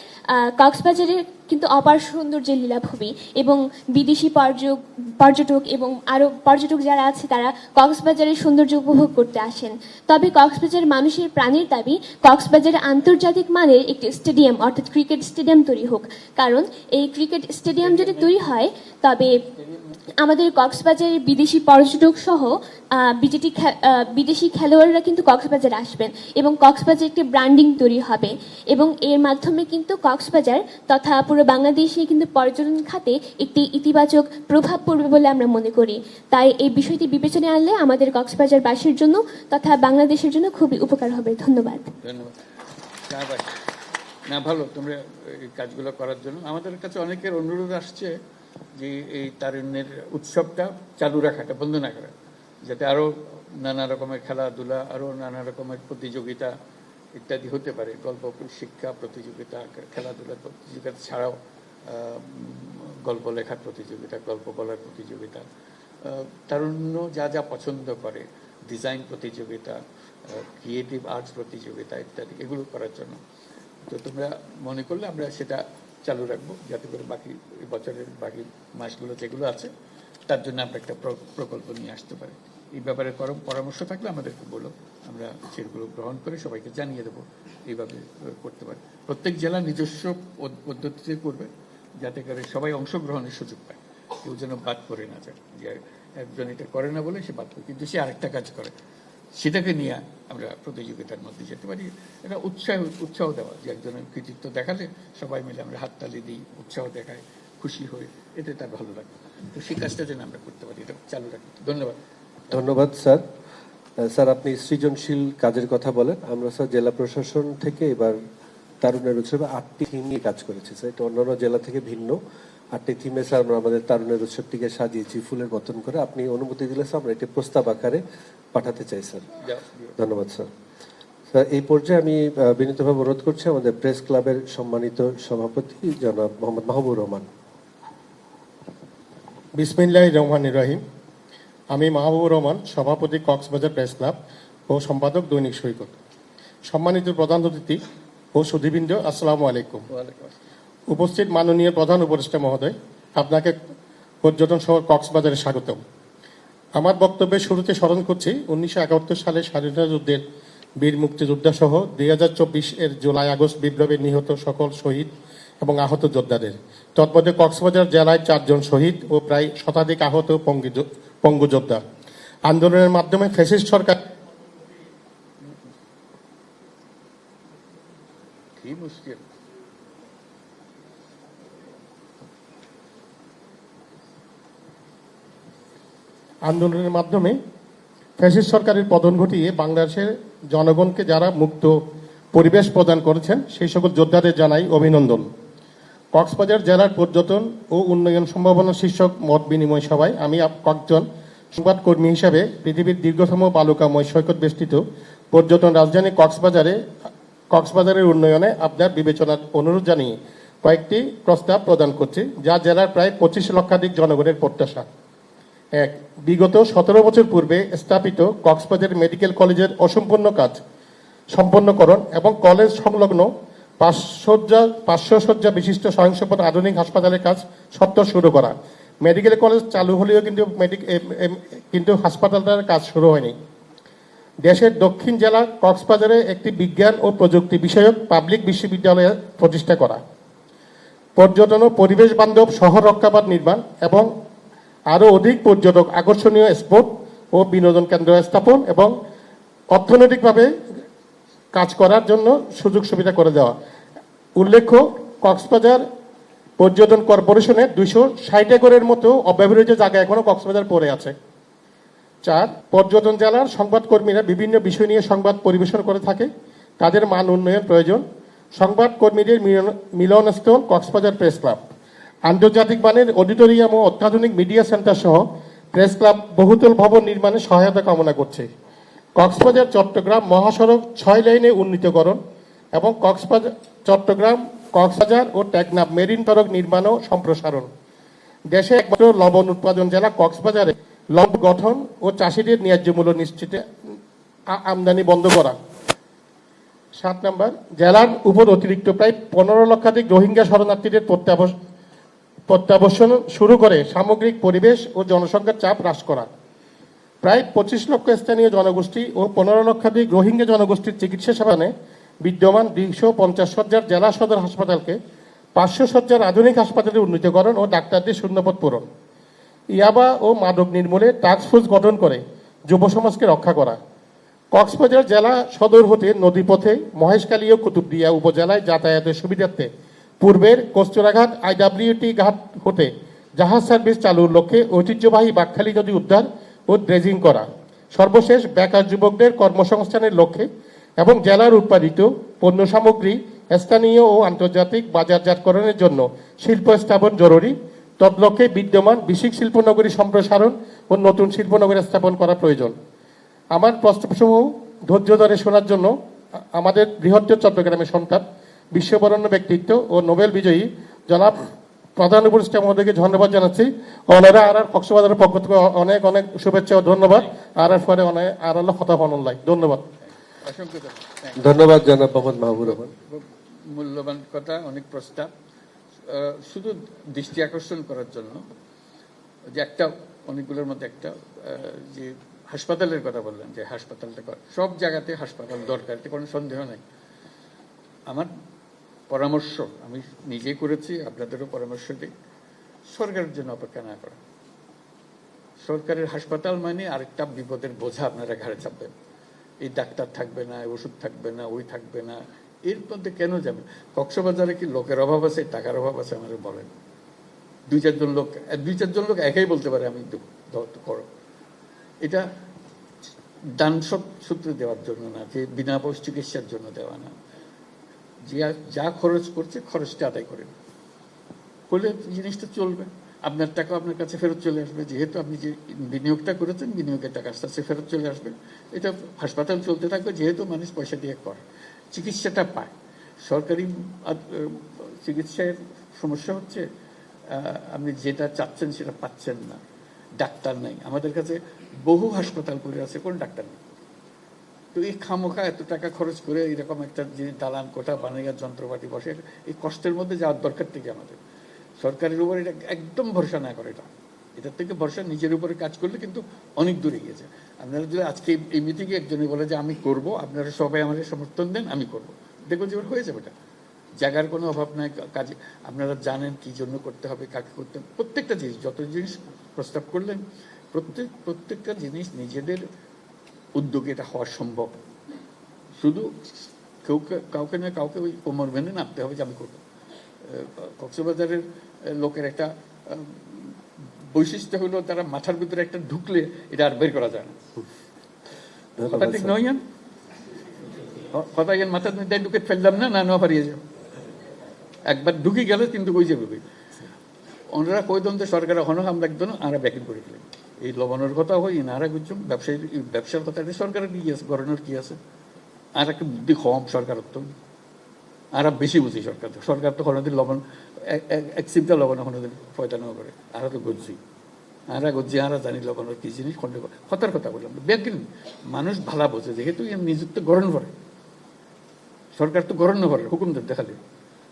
কক্সবাজারের কিন্তু অপার সৌন্দর্যের লীলাভূমি, এবং বিদেশি পর্যটক এবং আরও পর্যটক যারা আছে তারা কক্সবাজারের সৌন্দর্য উপভোগ করতে আসেন। তবে কক্সবাজার মানুষের প্রাণের দাবি কক্সবাজারে আন্তর্জাতিক মানের একটি স্টেডিয়াম, অর্থাৎ ক্রিকেট স্টেডিয়াম তৈরি হোক, কারণ এই ক্রিকেট স্টেডিয়াম যদি তৈরি হয় তবে আমাদের কক্সবাজারের বিদেশি পর্যটক সহ বিদেশি খেলোয়াড়রা কিন্তু কক্সবাজারে আসবেন, এবং কক্সবাজার একটি ব্র্যান্ডিং তৈরি হবে, এবং এর মাধ্যমে কিন্তু কক্সবাজার তথা পুরো বাংলাদেশে কিন্তু পর্যটন খাতে একটি ইতিবাচক প্রভাব পড়বে বলে আমরা মনে করি। তাই এই বিষয়টি বিবেচনায় আনলে আমাদের কক্সবাজারবাসীর জন্য তথা বাংলাদেশের জন্য খুবই উপকার হবে। ধন্যবাদ। না, ভালো তোমরা এই কাজগুলো করার জন্য। আমাদের কাছে অনেকের অনুরোধ আসছে যে এই তারুণ্যের উৎসবটা চালু রাখাটা, বন্ধ না করা, যাতে আরও নানা রকমের খেলাধুলা, আরও নানা রকমের প্রতিযোগিতা ইত্যাদি হতে পারে। গল্প শিক্ষা প্রতিযোগিতা, খেলাধুলার প্রতিযোগিতা ছাড়াও গল্প লেখার প্রতিযোগিতা, গল্প বলার প্রতিযোগিতা, তারুণ্য যা যা পছন্দ করে, ডিজাইন প্রতিযোগিতা, ক্রিয়েটিভ আর্টস প্রতিযোগিতা ইত্যাদি, এগুলো করার জন্য। তো তোমরা মনে করলে আমরা সেটা চালু রাখবো, যাতে করে বাকি বছরের বাকি মাসগুলো যেগুলো আছে তার জন্য আমরা একটা প্রকল্প নিয়ে আসতে পারি। এই ব্যাপারে পরামর্শ থাকলে আমাদেরকে বলো, আমরা সেগুলো গ্রহণ করে সবাইকে জানিয়ে দেবো এইভাবে করতে পারি। প্রত্যেক জেলা নিজস্ব পদ্ধতিতে করবে, যাতে করে সবাই অংশগ্রহণের সুযোগ পায়, কেউ যেন বাদ পড়ে না যায়, যে একজন এটা করে না বলে সে বাদ পড়ে, কিন্তু সে আরেকটা কাজ করে, সেটাকে নিয়ে আমরা প্রতিযোগিতার মধ্যে যেতে পারি। এটা উৎসাহ দেওয়া, যে একজনের কৃতিত্ব দেখালে সবাই মিলে আমরা হাততালি দিই, উৎসাহ দেখাই, খুশি হই, এতে তার ভালো লাগে। তো সেই কাজটা যেন আমরা করতে পারি, এটা চালু রাখি। ধন্যবাদ। ধন্যবাদ স্যার। স্যার, আপনি সৃজনশীল কাজের কথা বলেন। আমরা স্যার জেলা প্রশাসন থেকে এবার তারুণ্যের উৎসবে 8টি থিম নিয়ে কাজ করেছি স্যার, এটা অন্যান্য জেলা থেকে ভিন্ন। 8টি থিমে স্যার আমরা আমাদের তারুণ্যের উৎসবটিকে সাজিয়েছি ফুলের মতন করে। আপনি অনুমতি দিলে স্যার আমরা একটি প্রস্তাব আকারে পাঠাতে চাই স্যার। ধন্যবাদ স্যার। স্যার, এই পর্যায়ে আমি বিনীতভাবে অনুরোধ করছি আমাদের প্রেস ক্লাবের সম্মানিত সভাপতি জনাব মোহাম্মদ মাহবুবুর রহমান। বিসমিল্লাহির রহমানির রহিম। আমি মাহবুবুর রহমান, সভাপতি কক্সবাজার প্রেস ক্লাব ও সম্পাদক দৈনিক সৈকত। সম্মানিত প্রধান অতিথি ও সুধীবৃন্দ, আসসালামু আলাইকুম। উপস্থিত মাননীয় প্রধান উপদেষ্টা মহোদয়, আপনাকে পর্যটন শহর কক্সবাজারে স্বাগতম। আমার বক্তব্যের শুরুতে স্মরণ করছি 1971 সালে স্বাধীনতা যুদ্ধের বীর মুক্তিযোদ্ধা সহ 2024 জুলাই আগস্ট বিপ্লবে নিহত সকল শহীদ এবং আহত যোদ্ধাদের। তৎমধ্যে কক্সবাজার জেলায় 4 জন শহীদ ও প্রায় শতাধিক আহত পঙ্গু যোদ্ধা। আন্দোলনের মাধ্যমে ফ্যাসিস্ট সরকার কি মুশকিল। আন্দোলনের মাধ্যমে ফ্যাসিস্ট সরকারের পতন ঘটিয়ে বাংলাদেশের জনগণকে যারা মুক্ত পরিবেশ প্রদান করেছেন সেই সকল যোদ্ধাদের জানাই অভিনন্দন। কক্সবাজার জেলার পর্যটন ও উন্নয়ন সম্ভাবনা শীর্ষক মত বিনিময় সভায় আমি কয়েকজন সংবাদকর্মী হিসাবে পৃথিবীর দীর্ঘতম বালুকাময় সৈকত বেষ্টিত পর্যটন রাজধানী কক্সবাজারের উন্নয়নে আপনার বিবেচনার অনুরোধ জানিয়ে কয়েকটি প্রস্তাব প্রদান করছি, যা জেলার প্রায় 25 লক্ষাধিক জনগণের প্রত্যাশা। 1. বিগত 17 বছর পূর্বে স্থাপিত কক্সবাজার মেডিকেল কলেজের অসম্পূর্ণ কাজ সম্পন্নকরণ এবং কলেজ সংলগ্ন 500 শয্যা বিশিষ্ট স্বয়ংসম্পদ আধুনিক হাসপাতালের কাজ সত্ত্বর শুরু করা। মেডিকেল কলেজ চালু হলেও কিন্তু হাসপাতালটার কাজ শুরু হয়নি। দেশের দক্ষিণ জেলা কক্সবাজারে একটি বিজ্ঞান ও প্রযুক্তি বিষয়ক পাবলিক বিশ্ববিদ্যালয় প্রতিষ্ঠা করা। পর্যটন ও পরিবেশ বান্ধব শহর রক্ষাবাদ নির্মাণ এবং আরও অধিক পর্যটক আকর্ষণীয় স্পট ও বিনোদন কেন্দ্র স্থাপন এবং অর্থনৈতিকভাবে কাজ করার জন্য সুযোগ সুবিধা করে দেওয়া। উল্লেখ্য, কক্সবাজার পর্যটন কর্পোরেশনের 260 একরের মতো অব্যবহৃত জায়গা এখনো কক্সবাজার পড়ে আছে। 4. পর্যটন জেলার সংবাদকর্মীরা বিভিন্ন বিষয় নিয়ে সংবাদ পরিবেশন করে থাকে, তাদের মান উন্নয়ন প্রয়োজন। সংবাদকর্মীদের মিলনস্থল কক্সবাজার প্রেস ক্লাব, আন্তর্জাতিক মানের অডিটোরিয়াম ও অত্যাধুনিক মিডিয়া সেন্টার সহ প্রেস ক্লাব বহুতল ভবন নির্মাণে সহায়তা কামনা করছে। কক্সবাজার চট্টগ্রাম মহাসড়ক 6 লাইনে উন্নীতকরণ এবং কক্সবাজার ও টেকনাফ মেরিন সড়ক নির্মাণ ও সম্প্রসারণ। দেশে একমাত্র লবণ উৎপাদন জেলা কক্সবাজারে লবণ গঠন ও চাষিদের ন্যায্য মূল্য নিশ্চিতে আমদানি বন্ধ করা। 7 নম্বর, জেলার উপর অতিরিক্ত প্রায় 15 লক্ষাধিক রোহিঙ্গা শরণার্থীদের প্রত্যাবর্ষণ শুরু করে সামগ্রিক পরিবেশ ও জনসংখ্যার চাপ হ্রাস করা। প্রায় 25 লক্ষ স্থানীয় জনগোষ্ঠী ও 15 লক্ষাধিক রোহিঙ্গা জনগোষ্ঠীর চিকিৎসা সেবানে বিদ্যমান 250 শয্যার জেলা সদর হাসপাতালকে 500 শয্যার আধুনিক হাসপাতালে উন্নীতকরণ ও ডাক্তারদের শূন্যপদ পূরণ। ইয়াবা ও মাদক নির্মূলে টাস্কফোর্স গঠন করে যুব সমাজকে রক্ষা করা। কক্সবাজার জেলা সদর হতে নদীপথে মহেশখালী ও কুতুবদিয়া উপজেলায় যাতায়াতের সুবিধার্থে পূর্বের কস্তুরাঘাট IWT ঘাট হতে জাহাজ সার্ভিস চালুর লক্ষ্যে ঐতিহ্যবাহী বাকখালী নদী উদ্ধার ও ড্রেজিং করা। সর্বশেষ, বেকার যুবকদের কর্মসংস্থানের লক্ষ্যে এবং জেলার উৎপাদিত পণ্য সামগ্রী স্থানীয় ও আন্তর্জাতিক বাজারজাতকরণের জন্য শিল্প স্থাপন জরুরি। তদলক্ষ্যে বিদ্যমান বিশিক শিল্পনগরী সম্প্রসারণ ও নতুন শিল্পনগরী স্থাপন করা প্রয়োজন। আমার প্রস্তাবসমূহ ধৈর্য ধরে শোনার জন্য আমাদের বৃহত্তর চট্টগ্রামের সন্তান, বিশ্ববরণ্য ব্যক্তিত্ব ও নোবেল বিজয়ী জনাব প্রধান উপদেষ্টা মহোদয়কে ধন্যবাদ জানাচ্ছি। ওনারা আর কক্সবাজারের পক্ষ থেকে অনেক অনেক শুভেচ্ছা ও ধন্যবাদ। আর পরে আর কথা বলাই ধন্যবাদ। ধন্যবাদ জনাব মোহাম্মদ মাহবুব রহমান। মূল্যবান কথা, অনেক প্রস্তাব। শুধু দৃষ্টি আকর্ষণ করার জন্য যে একটা অনেকগুলোর মধ্যে একটা যে হাসপাতালের কথা বললেন, যে হাসপাতালটা সব জায়গাতে হাসপাতাল দরকার, এতে কোনো সন্দেহ নাই। আমার পরামর্শ, আমি নিজে করেছি, আপনাদেরও পরামর্শ দিই, সরকারের জন্য অপেক্ষা না করা। সরকারের হাসপাতাল মানে আরেকটা বিপদের বোঝা আপনারা ঘাড়ে চাপবেন। এই ডাক্তার থাকবে না, ওষুধ থাকবে না, ওই থাকবে না, এর মধ্যে কেন যাবেন? কক্সবাজারে কি লোকের অভাব আছে, টাকার অভাব আছে? আমাদের বলেন। 2-4 জন লোক একাই বলতে পারে আমি করো। এটা দান সূত্রে দেওয়ার জন্য না, যে বিনা চিকিৎসার জন্য দেওয়া না। যা খরচ করছে খরচটা আদায় করে করলে জিনিসটা চলবে। আপনার টাকা আপনার কাছে ফেরত চলে আসবে, যেহেতু আপনি যে বিনিয়োগটা করেছেন বিনিয়োগের টাকা আস্তে আস্তে ফেরত চলে আসবে। এটা হাসপাতাল চলতে থাকবে, যেহেতু মানুষ পয়সা দিয়ে করে, চিকিৎসাটা পায়। সরকারি চিকিৎসার সমস্যা হচ্ছে আপনি যেটা চাচ্ছেন সেটা পাচ্ছেন না, ডাক্তার নাই। আমাদের কাছে বহু হাসপাতাল করে আছে, কোন ডাক্তার নেই। তো এই খামোখা এত টাকা খরচ করে এরকম একটা যে দালান কোঠা বানাইয়া যন্ত্রপাতি বসে, এই কষ্টের মধ্যে যাওয়ার দরকার থেকে আমাদের সরকারের উপর এটা একদম ভরসা না করে। এটার থেকে ভরসা নিজের উপরে কাজ করলে কিন্তু অনেক দূরে গিয়েছে। আপনারা যদি আজকে এই মিটিংয়ে একজনে বলে যে আমি করব, আপনারা সবাই আমাদের সমর্থন দেন, আমি করব, দেখুন যে হয়ে যাবে। এটা জায়গার কোনো অভাব নাই কাজে। আপনারা জানেন কি জন্য করতে হবে, কাকে করতে হবে। প্রত্যেকটা জিনিস, যত জিনিস প্রস্তাব করলেন, প্রত্যেকটা জিনিস নিজেদের উদ্যোগে এটা হওয়া সম্ভব। শুধু কাউকে না কাউকে ওই কোমর বেঁধে নামতে হবে যে আমি করবো। কক্সবাজারের লোকের একটা বৈশিষ্ট্য হলো তারা মাথার ভিতরে একটা ঢুকলে এটা আর বের করা যায় না। কথা ঠিক নয়? কথা মাথার মধ্যে ঢুকে ফেললাম না, না হারিয়ে যাবে। একবার ঢুকে গেলে কিন্তু কই যাবে। ওনারা কই দন্তে সরকার হনো হামলা একদম আরা ব্যাকিং করে ফেলেন। এই লবণের কথা হই না, আর বুঝছো ব্যবসার কথা সরকারের কি আছে, গভর্নর কি আছে, আর একটা বুদ্ধি কম সরকার তো, আর বেশি বুঝি সরকার। সরকার তো কোনোদিন লবণ এক চিন্তা লবণ কোনোদিন ফয়দানো করে, আর তো গজ্জি আরা জানি লবণের কি জিনিস খন্ড কথার কথা বললাম। ব্যাকিং মানুষ ভালা বোঝে, যেহেতু নিযুক্ত গরণ করে সরকার, তো গরণ করে হুকুম দেখালে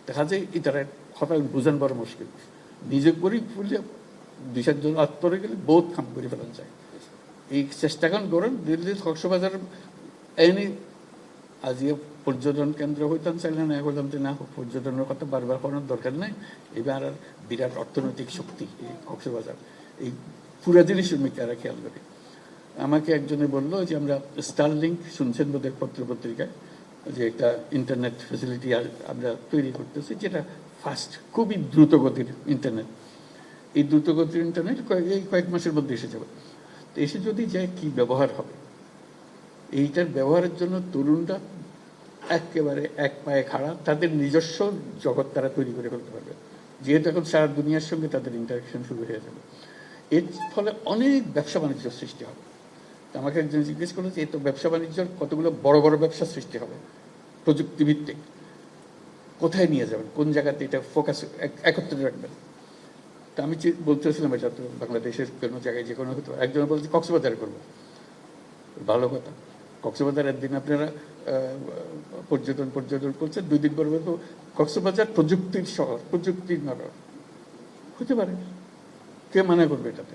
দেখা যায় ইতারা কথা বুঝান বড় মুশকিল। নিজে করি ফুলে 2-4 জন আত্মরে গেলে বহুত কাম করে ফেলান যায়। এই চেষ্টা করেন দিল্লি কক্সবাজার এনে আজকে পর্যটন কেন্দ্র হইতাম চাইলে না, বললাম যে না, পর্যটনের কথা বারবার করার দরকার নেই। এবার আর বিরাট অর্থনৈতিক শক্তি এই কক্সবাজার, এই পুরা জিনিসের মিকে এরা খেয়াল করে। আমাকে একজনে বললো যে আমরা স্টারলিংক শুনছেন বোধহয় পত্রিকায়, যে একটা ইন্টারনেট ফেসিলিটি আমরা তৈরি করতেছি, যেটা ফাস্ট, খুবই দ্রুত গতির ইন্টারনেট। এই দ্রুত গতির ইন্টারনেট এই কয়েক মাসের মধ্যে এসে যাবে। তো এসে যদি যায় কি ব্যবহার হবে, এইটার ব্যবহারের জন্য তরুণরা একেবারে এক পায়ে খাড়া, তাদের নিজস্ব জগৎ তারা তৈরি করে ফেলতে পারবে, যেহেতু এখন সারা দুনিয়ার সঙ্গে তাদের ইন্টারাকশন শুরু হয়ে যাবে। এর ফলে অনেক ব্যবসা বাণিজ্য সৃষ্টি হবে। আমাকে একজন জিজ্ঞেস করলো যে এই তো ব্যবসা বাণিজ্যর কতগুলো বড় বড় ব্যবসা সৃষ্টি হবে প্রযুক্তিভিত্তিক, কোথায় নিয়ে যাবেন, কোন জায়গাতে এটা ফোকাস একত্রে রাখবেন। তা আমি বলতেছিলাম এটা তো বাংলাদেশের কোনো জায়গায় যে কোনো হতো। একজন বলছে কক্সবাজারে করবো, ভালো কথা। কক্সবাজারের দিন আপনারা পর্যটন করছেন, 2 দিন পরে তো কক্সবাজার প্রযুক্তির শহর, প্রযুক্তির নগর হতে পারে। কে মানা করবে এটাতে,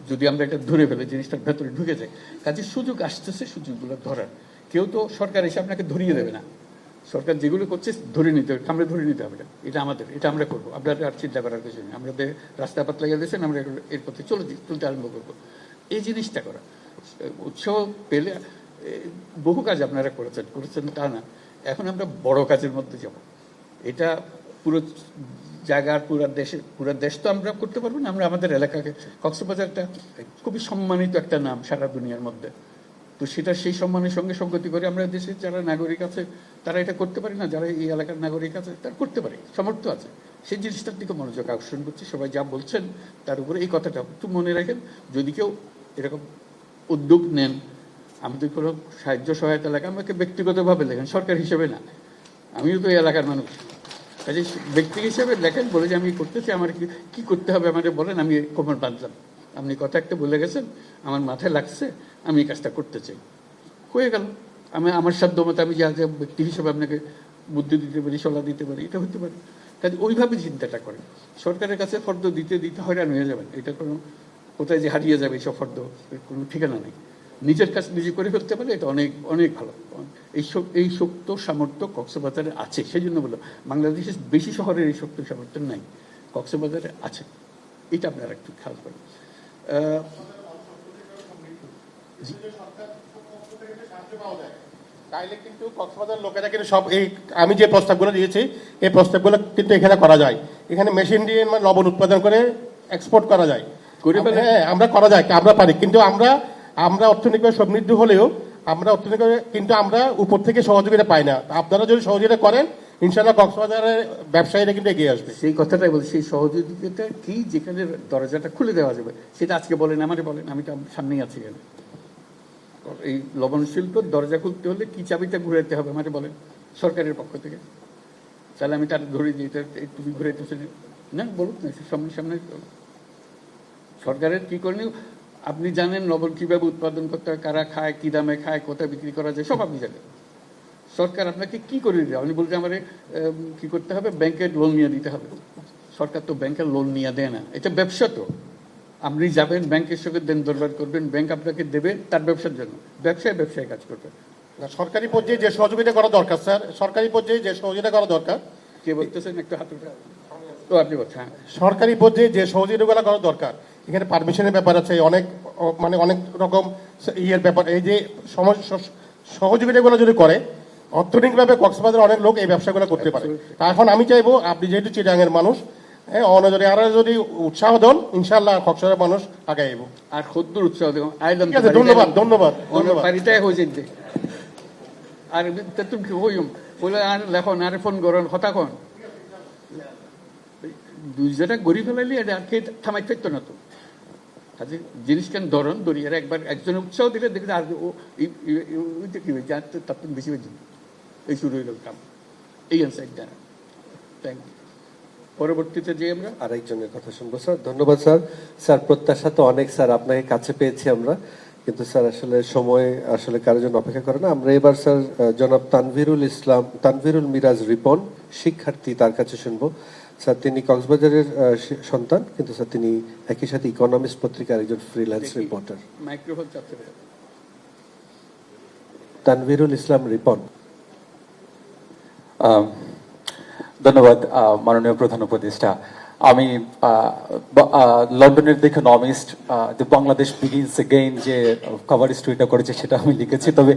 যদি আমরা এটা ধরে ফেলে জিনিসটার ভেতরে ঢুকে যায়। কাজে সুযোগ আসতেছে, সুযোগগুলো ধরার। কেউ তো সরকার এসে আপনাকে ধরিয়ে দেবে না। সরকার যেগুলো করছে ধরে নিতে হবে, আমরা ধরে নিতে হবে, এটা আমাদের, এটা আমরা করবো, আপনাদের আর চিন্তা করার কিছু নেই। আমাদের রাস্তা পাত লাগিয়ে দিয়েছেন, আমরা এর পথে চলতে আরম্ভ করবো। এই জিনিসটা করা, উৎসাহ পেলে বহু কাজ আপনারা করেছেন তা না। এখন আমরা বড় কাজের মধ্যে যাব। এটা পুরো জায়গার পুরো দেশ তো আমরা করতে পারবো না। আমরা আমাদের এলাকাকে, কক্সবাজারটা খুবই সম্মানিত একটা নাম সারা দুনিয়ার মধ্যে, তো সেটা সেই সম্মানের সঙ্গে সঙ্গতি করে আমরা দেশের যারা নাগরিক আছে তারা এটা করতে পারি না, যারা এই এলাকার নাগরিক আছে তারা করতে পারে, সামর্থ্য আছে। সেই জিনিসটার দিকে মনোযোগ আকর্ষণ করছি। সবাই যা বলছেন তার উপরে এই কথাটা একটু মনে রাখেন। যদি কেউ এরকম উদ্যোগ নেন, আমাদের কোনো সাহায্য সহায়তা লাগে আমাকে ব্যক্তিগতভাবে লেখেন, সরকার হিসেবে না। আমিও তো এই এলাকার মানুষ, কাজে ব্যক্তি হিসেবে লেখেন, বলে যে আমি করতেছি, আমার কি করতে হবে আমাদের বলেন, আমি কোমর বাঁধলাম। আপনি কথা একটা বলে গেছেন, আমার মাথায় লাগছে, আমি এই কাজটা করতে চাই, হয়ে গেল। আমি আমার সাধ্য মতো আমি যা যা ব্যক্তি হিসেবে আপনাকে বুদ্ধি দিতে পারি, সলাহ দিতে পারি, এটা হতে পারে। কাজে ওইভাবে চিন্তাটা করেন। সরকারের কাছে ফর্দ দিতে হয়রান হয়ে যাবেন, এটা কোনো কোথায় যে হারিয়ে যাবে এইসব ফর্দ কোনো ঠিকানা নেই। নিজের কাজ নিজে করে ফেলতে পারলে এটা অনেক অনেক ভালো। এই শক্ত সামর্থ্য কক্সবাজারে আছে, সেই জন্য বললাম বাংলাদেশের বেশি শহরের এই শক্ত সামর্থ্য নাই, কক্সবাজারে আছে। এটা আপনারা একটু খেয়াল করেন। তাইলে কিন্তু কক্সবাজার লোকেরা কিন্তু সব এই আমি যে প্রস্তাবগুলো দিয়েছি এই প্রস্তাবগুলো কিন্তু এখানে করা যায়। এখানে মেশিন দিয়ে লবণ উৎপাদন করে এক্সপোর্ট করা যায়, হ্যাঁ আমরা করা যায়, আমরা পারি। কিন্তু আমরা অর্থনৈতিকভাবে সমৃদ্ধ হলেও আমরা কিন্তু আমরা উপর থেকে সহযোগিতা পাই না। আপনারা যদি সহযোগিতা করেন ইনশাআল্লাহ কক্সবাজারের ব্যবসায়ীরা কিন্তু এগিয়ে আসবে। সেই কথাটাই বলছি, সেই সহযোগিতা কি, যেখানে দরজাটা খুলে দেওয়া যাবে সেটা আজকে বলেন, আমারে বলেন, আমি তো সামনেই আছি। কেন এই লবণ শিল্পের দরজা খুলতে হলে কি চাবিটা ঘুরাইতে হবে আমারে বলেন সরকারের পক্ষ থেকে, তাহলে আমি তার ধরে দিই, তুমি ঘুরাইতেছি না, বলুন না, সামনে সরকারের কি করণীয়। আপনি জানেন লবণ কিভাবে উৎপাদন করতে হয়, কারা খায়, কি দামে খায়, কোথায় বিক্রি করা যায়, সব আপনি জানেন। সরকার আপনাকে কি করে দিবে, আপনি বলতে আমার কি করতে হবে, ব্যাংকের লোন নিয়ে দিতে হবে। সরকার তো ব্যাংকের লোন নিয়ে দেয় না, এটা ব্যবসা। তো আপনি যাবেন ব্যাংকের সঙ্গে দেন দরবার করবেন, ব্যাংক আপনাকে দেবে তার ব্যবসার জন্য, ব্যবসায় কাজ করবে। সরকারি পর্যায়ে যে সহযোগিতা করা দরকার স্যার, সরকারি পর্যায়ে যে সহযোগিতা করা দরকার। কে বলতেছেন একটু হাত উঠে? তো আপনি বলছেন হ্যাঁ, সরকারি পর্যায়ে যে সহযোগিতা করা দরকার। এখানে পারমিশনের ব্যাপার আছে, অনেক অনেক রকম ইয়ের ব্যাপার। এই যে সহযোগিতাগুলো যদি করে অর্থনৈতিকভাবে কক্সবাজার অনেক লোক এই ব্যবসাগুলো করতে পারে। তা এখন আমি চাইবো আপনি যেহেতু চিটাঙের মানুষ, অনজরে আর যদি উৎসাহ দেন ইনশাআল্লাহ কক্সবাজারের মানুষ আগে আইব। আর ক্ষুদ্র উৎসাহ দেব আইলাম। ঠিক আছে, ধন্যবাদ ধন্যবাদ ধন্যবাদ। পারিটাই হয়ে যেতে আর তুমি কি হইম বলে আর লেখন আর ফোন করন হতা কন দুইজনে গড়ি ফেলাইলি আর কে থামাই ফেরত না তো। কাজে জিনিস কেন ধরন ধরিয়ে একবার একজনে উৎসাহ দিলে দেখে আর ওইটা কি হয়েছে আর তার বেশি হয়েছে এই শুরু হইল কাম। এই অ্যান্সার জানা। Thank you. পরবর্তীতে যে আমরা আরেকজনের কথা শুনবো স্যার। ধন্যবাদ স্যার। স্যার প্রত্যাশা তো অনেক স্যার, আপনাকে কাছে পেয়েছি আমরা, কিন্তু স্যার আসলে সময় আসলে কারোর জন্য অপেক্ষা করে না। আমরা এবার স্যার জনাব তানভীরুল মিরাজ রিপন, শিক্ষার্থী, তার কাছে শুনবো। স্যার তিনি কক্সবাজারের সন্তান, কিন্তু স্যার তিনি একই সাথে ইকোনমিক্স পত্রিকার একজন ফ্রিল্যান্স রিপোর্টার। মাইক্রোফোন চাপতে তানভীরুল ইসলাম রিপন। ধন্যবাদ মাননীয় প্রধান উপদেষ্টা। আমি লন্ডনের the economist the Bangladesh begins again যে কভার স্টোরিটা করেছে সেটা আমি লিখেছি, তবে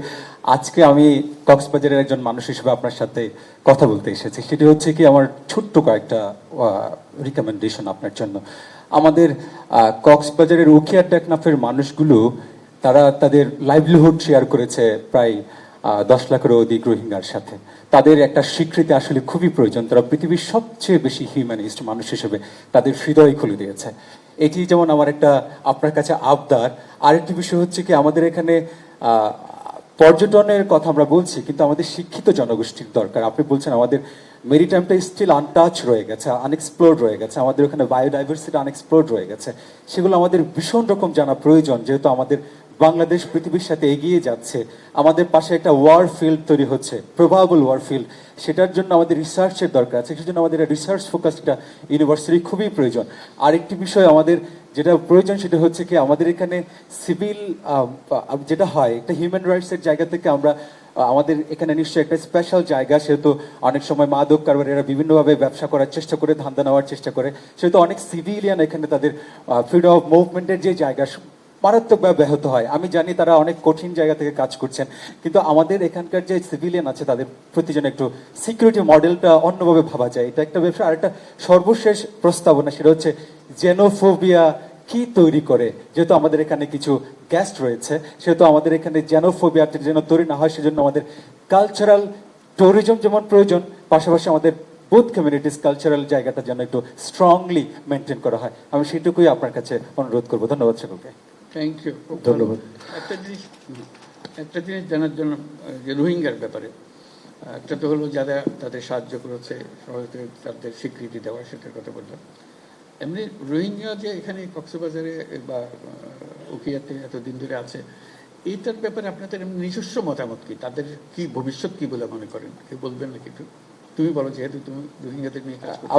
আজকে আমি কক্সবাজারের একজন মানুষ হিসেবে আপনার সাথে কথা বলতে এসেছি। সেটি হচ্ছে কি আমার ছোট্ট কয়েকটা রিকমেন্ডেশন আপনার জন্য। আমাদের কক্সবাজারের উখিয়া টেকনাফের মানুষগুলো তারা তাদের লাইভলিহুড শেয়ার করেছে প্রায় 10 লাখেরও অধিক রোহিঙ্গার সাথে। তাদের একটা স্বীকৃতি আসলে খুবই প্রয়োজন। তারা পৃথিবীর সবচেয়ে বেশি হিউম্যানিস্ট মানুষ হিসেবে তাদের হৃদয় খুলে দিয়েছে। এটি যেমন আমার একটা আপনার কাছে আবদার। আরেকটি বিষয় হচ্ছে কি আমাদের এখানে পর্যটনের কথা আমরা বলছি, কিন্তু আমাদের শিক্ষিত জনগোষ্ঠীর দরকার। আপনি বলছেন আমাদের মেরিটাইমটা স্টিল আনটাচ রয়ে গেছে, আনএক্সপ্লোর্ড রয়ে গেছে, আমাদের ওখানে বায়োডাইভার্সিটি আনএক্সপ্লোর্ড রয়ে গেছে। সেগুলো আমাদের ভীষণ রকম জানা প্রয়োজন, যেহেতু আমাদের বাংলাদেশ পৃথিবীর সাথে এগিয়ে যাচ্ছে। আমাদের পাশে একটা ওয়ার ফিল্ড তৈরি হচ্ছে, প্রবাবল ওয়ার ফিল্ড। সেটার জন্য আমাদের রিসার্চের দরকার আছে, সেজন্য আমাদের রিসার্চ ফোকাস একটা ইউনিভার্সিটি খুবই প্রয়োজন। আরেকটি বিষয় আমাদের যেটা প্রয়োজন সেটা হচ্ছে কি আমাদের এখানে সিভিল যেটা হয় একটা হিউম্যান রাইটসের জায়গা থেকে আমরা আমাদের এখানে নিশ্চয়ই একটা স্পেশাল জায়গা, সেহেতু অনেক সময় মাদক কারবারিরা বিভিন্নভাবে ব্যবসা করার চেষ্টা করে, ধান্দা নেওয়ার চেষ্টা করে, সেহেতু অনেক সিভিলিয়ান এখানে তাদের ফ্রিডম অফ মুভমেন্টের যে জায়গা মারাত্মকভাবে ব্যাহত হয়। আমি জানি তারা অনেক কঠিন জায়গা থেকে কাজ করছেন, কিন্তু আমাদের এখানকার যে সিভিলিয়ান আছে তাদের প্রতি যেন একটু সিকিউরিটি মডেলটা অন্যভাবে ভাবা যায়। এটা একটা ব্যবসা। আর একটা সর্বশেষ প্রস্তাবনা, সেটা হচ্ছে জেনোফোবিয়া কি তৈরি করে। যেহেতু আমাদের এখানে কিছু গেস্ট রয়েছে, সেহেতু আমাদের এখানে জেনোফোবিয়াটা যেন তৈরি না হয়, সেজন্য আমাদের কালচারাল ট্যুরিজম যেমন প্রয়োজন, পাশাপাশি আমাদের বোথ কমিউনিটিস কালচারাল জায়গাটা যেন একটু স্ট্রংলি মেনটেন করা হয়। আমি সেটুকুই আপনার কাছে অনুরোধ করবো। ধন্যবাদ সকলকে। Thank you. ধন্যবাদ। একটা জিনিস জানার জন্য যে রোহিঙ্গার ব্যাপারে, একটা তো হলো যারা তাদের সাহায্য করেছে, সহজে তাদের স্বীকৃতি দেওয়া, সেটার কথা বললাম। এমনি রোহিঙ্গা যে এখানে কক্সবাজারে বা উখিয়াতে এতদিন ধরে আছে, এইটার ব্যাপারে আপনাদের নিজস্ব মতামত কি? তাদের কি ভবিষ্যৎ কি বলে মনে করেন? কেউ বলবেন না কিছু? তুমি বলো, যেহেতু তুমি রোহিঙ্গাদের নিয়ে কাজ করছো।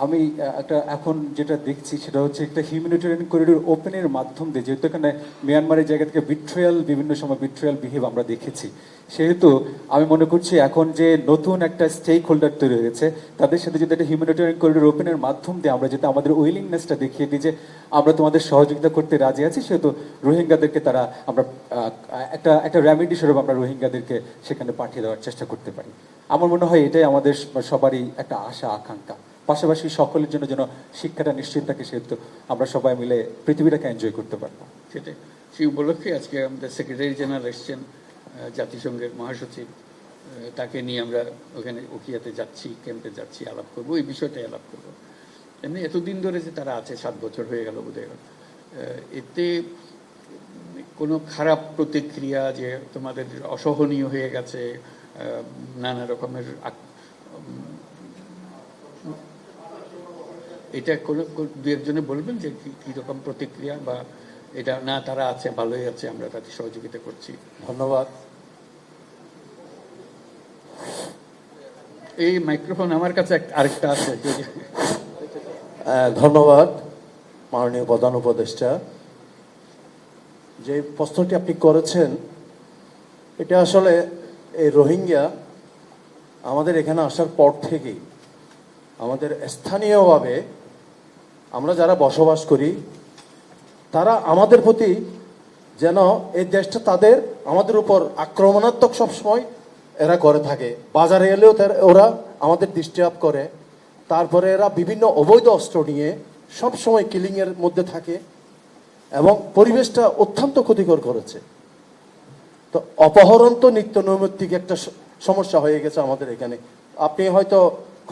আমি একটা এখন যেটা দেখছি সেটা হচ্ছে একটা হিউম্যানিটেরিয়ান করিডোর ওপেনের মাধ্যম দিয়ে, যেহেতু এখানে মিয়ানমারের জায়গা থেকে বিভিন্ন সময় বিট্রিয়াল বিহেভ আমরা দেখেছি, সেহেতু আমি মনে করছি এখন যে নতুন একটা স্টেক হোল্ডার তৈরি হয়েছে তাদের সাথে যদি একটা হিউম্যানিটেরিয়ান করিডোর ওপেনের মাধ্যম দিয়ে আমরা যদি আমাদের উইলিংনেসটা দেখিয়ে দিই যে আমরা তোমাদের সহযোগিতা করতে রাজি আছি, সেহেতু রোহিঙ্গাদেরকে তারা আমরা একটা রেমেডি স্বরূপ আমরা রোহিঙ্গাদেরকে সেখানে পাঠিয়ে দেওয়ার চেষ্টা করতে পারি। আমার মনে হয় এটাই আমাদের সবারই একটা আশা আকাঙ্ক্ষা। পাশাপাশি সকলের জন্য যেন শিক্ষাটা নিশ্চিত থাকে, সেহেতু আমরা সবাই মিলে পৃথিবীটাকে এনজয় করতে পারবো। সেটাই, সেই উপলক্ষে আজকে আমাদের সেক্রেটারি জেনারেল এসছেন, জাতিসংঘের মহাসচিব, তাকে নিয়ে আমরা ওখানে উখিয়াতে যাচ্ছি, ক্যাম্পে যাচ্ছি, আলাপ করবো, এই বিষয়টাই আলাপ করবো। এমনি এতদিন ধরে যে তারা আছে, 7 বছর হয়ে গেল বোধহয়, এতে কোনো খারাপ প্রতিক্রিয়া যে তোমাদের অসহনীয় হয়ে গেছে, নানা রকমের, এটা কোনো দু একজনে বলবেন যে কি রকম প্রতিক্রিয়া, বা এটা না তারা আছে, ভালোই আছে, আমরা তাদের সহযোগিতা করছি? ধন্যবাদ। এই মাইক্রোফোন আমার কাছে আরেকটা আছে। ধন্যবাদ মাননীয় প্রধান উপদেষ্টা। যে প্রশ্নটি আপনি করেছেন এটা আসলে এই রোহিঙ্গা আমাদের এখানে আসার পর থেকেই আমাদের স্থানীয়ভাবে আমরা যারা বসবাস করি তারা আমাদের প্রতি যেন এই দেশটা তাদের আমাদের উপর আক্রমণাত্মক সবসময় এরা করে থাকে। বাজারে এলেও ওরা আমাদের ডিস্টার্ব করে। তারপরে এরা বিভিন্ন অবৈধ অস্ত্র নিয়ে সব সময় কিলিং এর মধ্যে থাকে এবং পরিবেশটা অত্যন্ত ক্ষতিকর করেছে। তো অপহরণ তো নিত্য নৈমিত্তিক একটা সমস্যা হয়ে গেছে আমাদের এখানে। আপনি হয়তো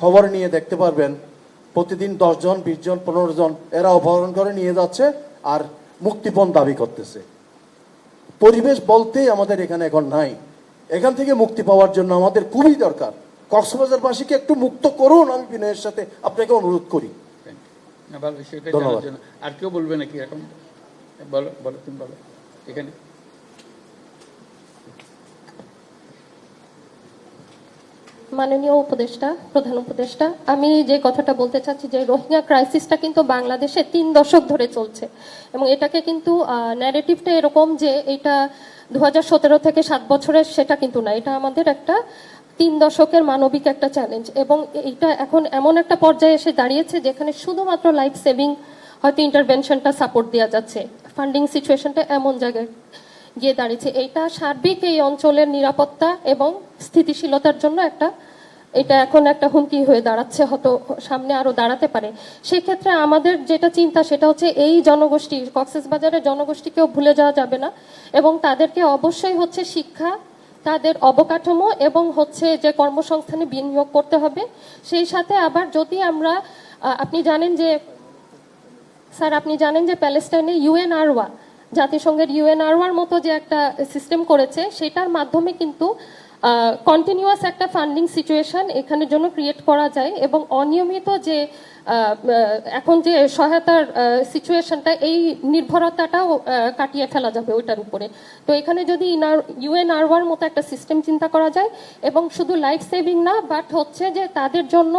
খবর নিয়ে দেখতে পারবেন, প্রতিদিন 10 জন 20 জন 15 জন এরা অপহরণ করে নিয়ে যাচ্ছে আর মুক্তিপণ দাবি করতেছে। পরিবেশ বলতেই আমাদের এখানে এখন নাই। এখান থেকে মুক্তি পাওয়ার জন্য আমাদের খুবই দরকার। কক্সবাজারবাসীকে একটু মুক্ত করুন, আমি বিনয়ের সাথে আপনাকে অনুরোধ করি। ধন্যবাদ। আর কেউ বলবে নাকি এখন? বলো বলো, তুমি বলো এখানে। মাননীয় উপদেষ্টা, প্রধান উপদেষ্টা, আমি যে কথাটা বলতে চাচ্ছি যে রোহিঙ্গা ক্রাইসিসটা কিন্তু বাংলাদেশে 3 দশক ধরে চলছে এবং এটাকে কিন্তু ন্যারেটিভটা এরকম যে এটা 2017 থেকে 7 বছরের, সেটা কিন্তু না। এটা আমাদের একটা 3 দশকের মানবিক একটা চ্যালেঞ্জ এবং এটা এখন এমন একটা পর্যায়ে এসে দাঁড়িয়েছে যেখানে শুধুমাত্র লাইফ সেভিং হয়তো ইন্টারভেনশনটা সাপোর্ট দেওয়া যাচ্ছে। ফান্ডিং সিচুয়েশনটা এমন জায়গায় গিয়ে দাঁড়িয়েছে, এটা সার্বিক এই অঞ্চলের নিরাপত্তা এবং স্থিতিশীলতার জন্য এটা এখন একটা হুমকি হয়ে দাঁড়াচ্ছে, হয়তো সামনে আরো দাঁড়াতে পারে। সেই ক্ষেত্রে আমাদের যেটা চিন্তা সেটা হচ্ছে এই জনগোষ্ঠী, কক্সবাজারের জনগোষ্ঠীকেও ভুলে যাওয়া যাবে না এবং তাদেরকে অবশ্যই হচ্ছে শিক্ষা, তাদের অবকাঠামো এবং হচ্ছে যে কর্মসংস্থানে বিনিয়োগ করতে হবে। সেই সাথে আবার যদি আমরা আপনি জানেন যে প্যালেস্টাইনে UNRWA, জাতিসংঘের UNRWAর মতো যে একটা সিস্টেম করেছে, সেটার মাধ্যমে কিন্তু কন্টিনিউয়াস একটা ফান্ডিং সিচুয়েশন এখানের জন্য ক্রিয়েট করা যায় এবং অনিয়মিত যে এখন যে সহায়তার সিচুয়েশনটা, এই নির্ভরতাটাও কাটিয়ে ফেলা যাবে ওইটার উপরে। তো এখানে যদি UNRWAর মতো একটা সিস্টেম চিন্তা করা যায় এবং শুধু লাইফ সেভিং না, বাট হচ্ছে যে তাদের জন্য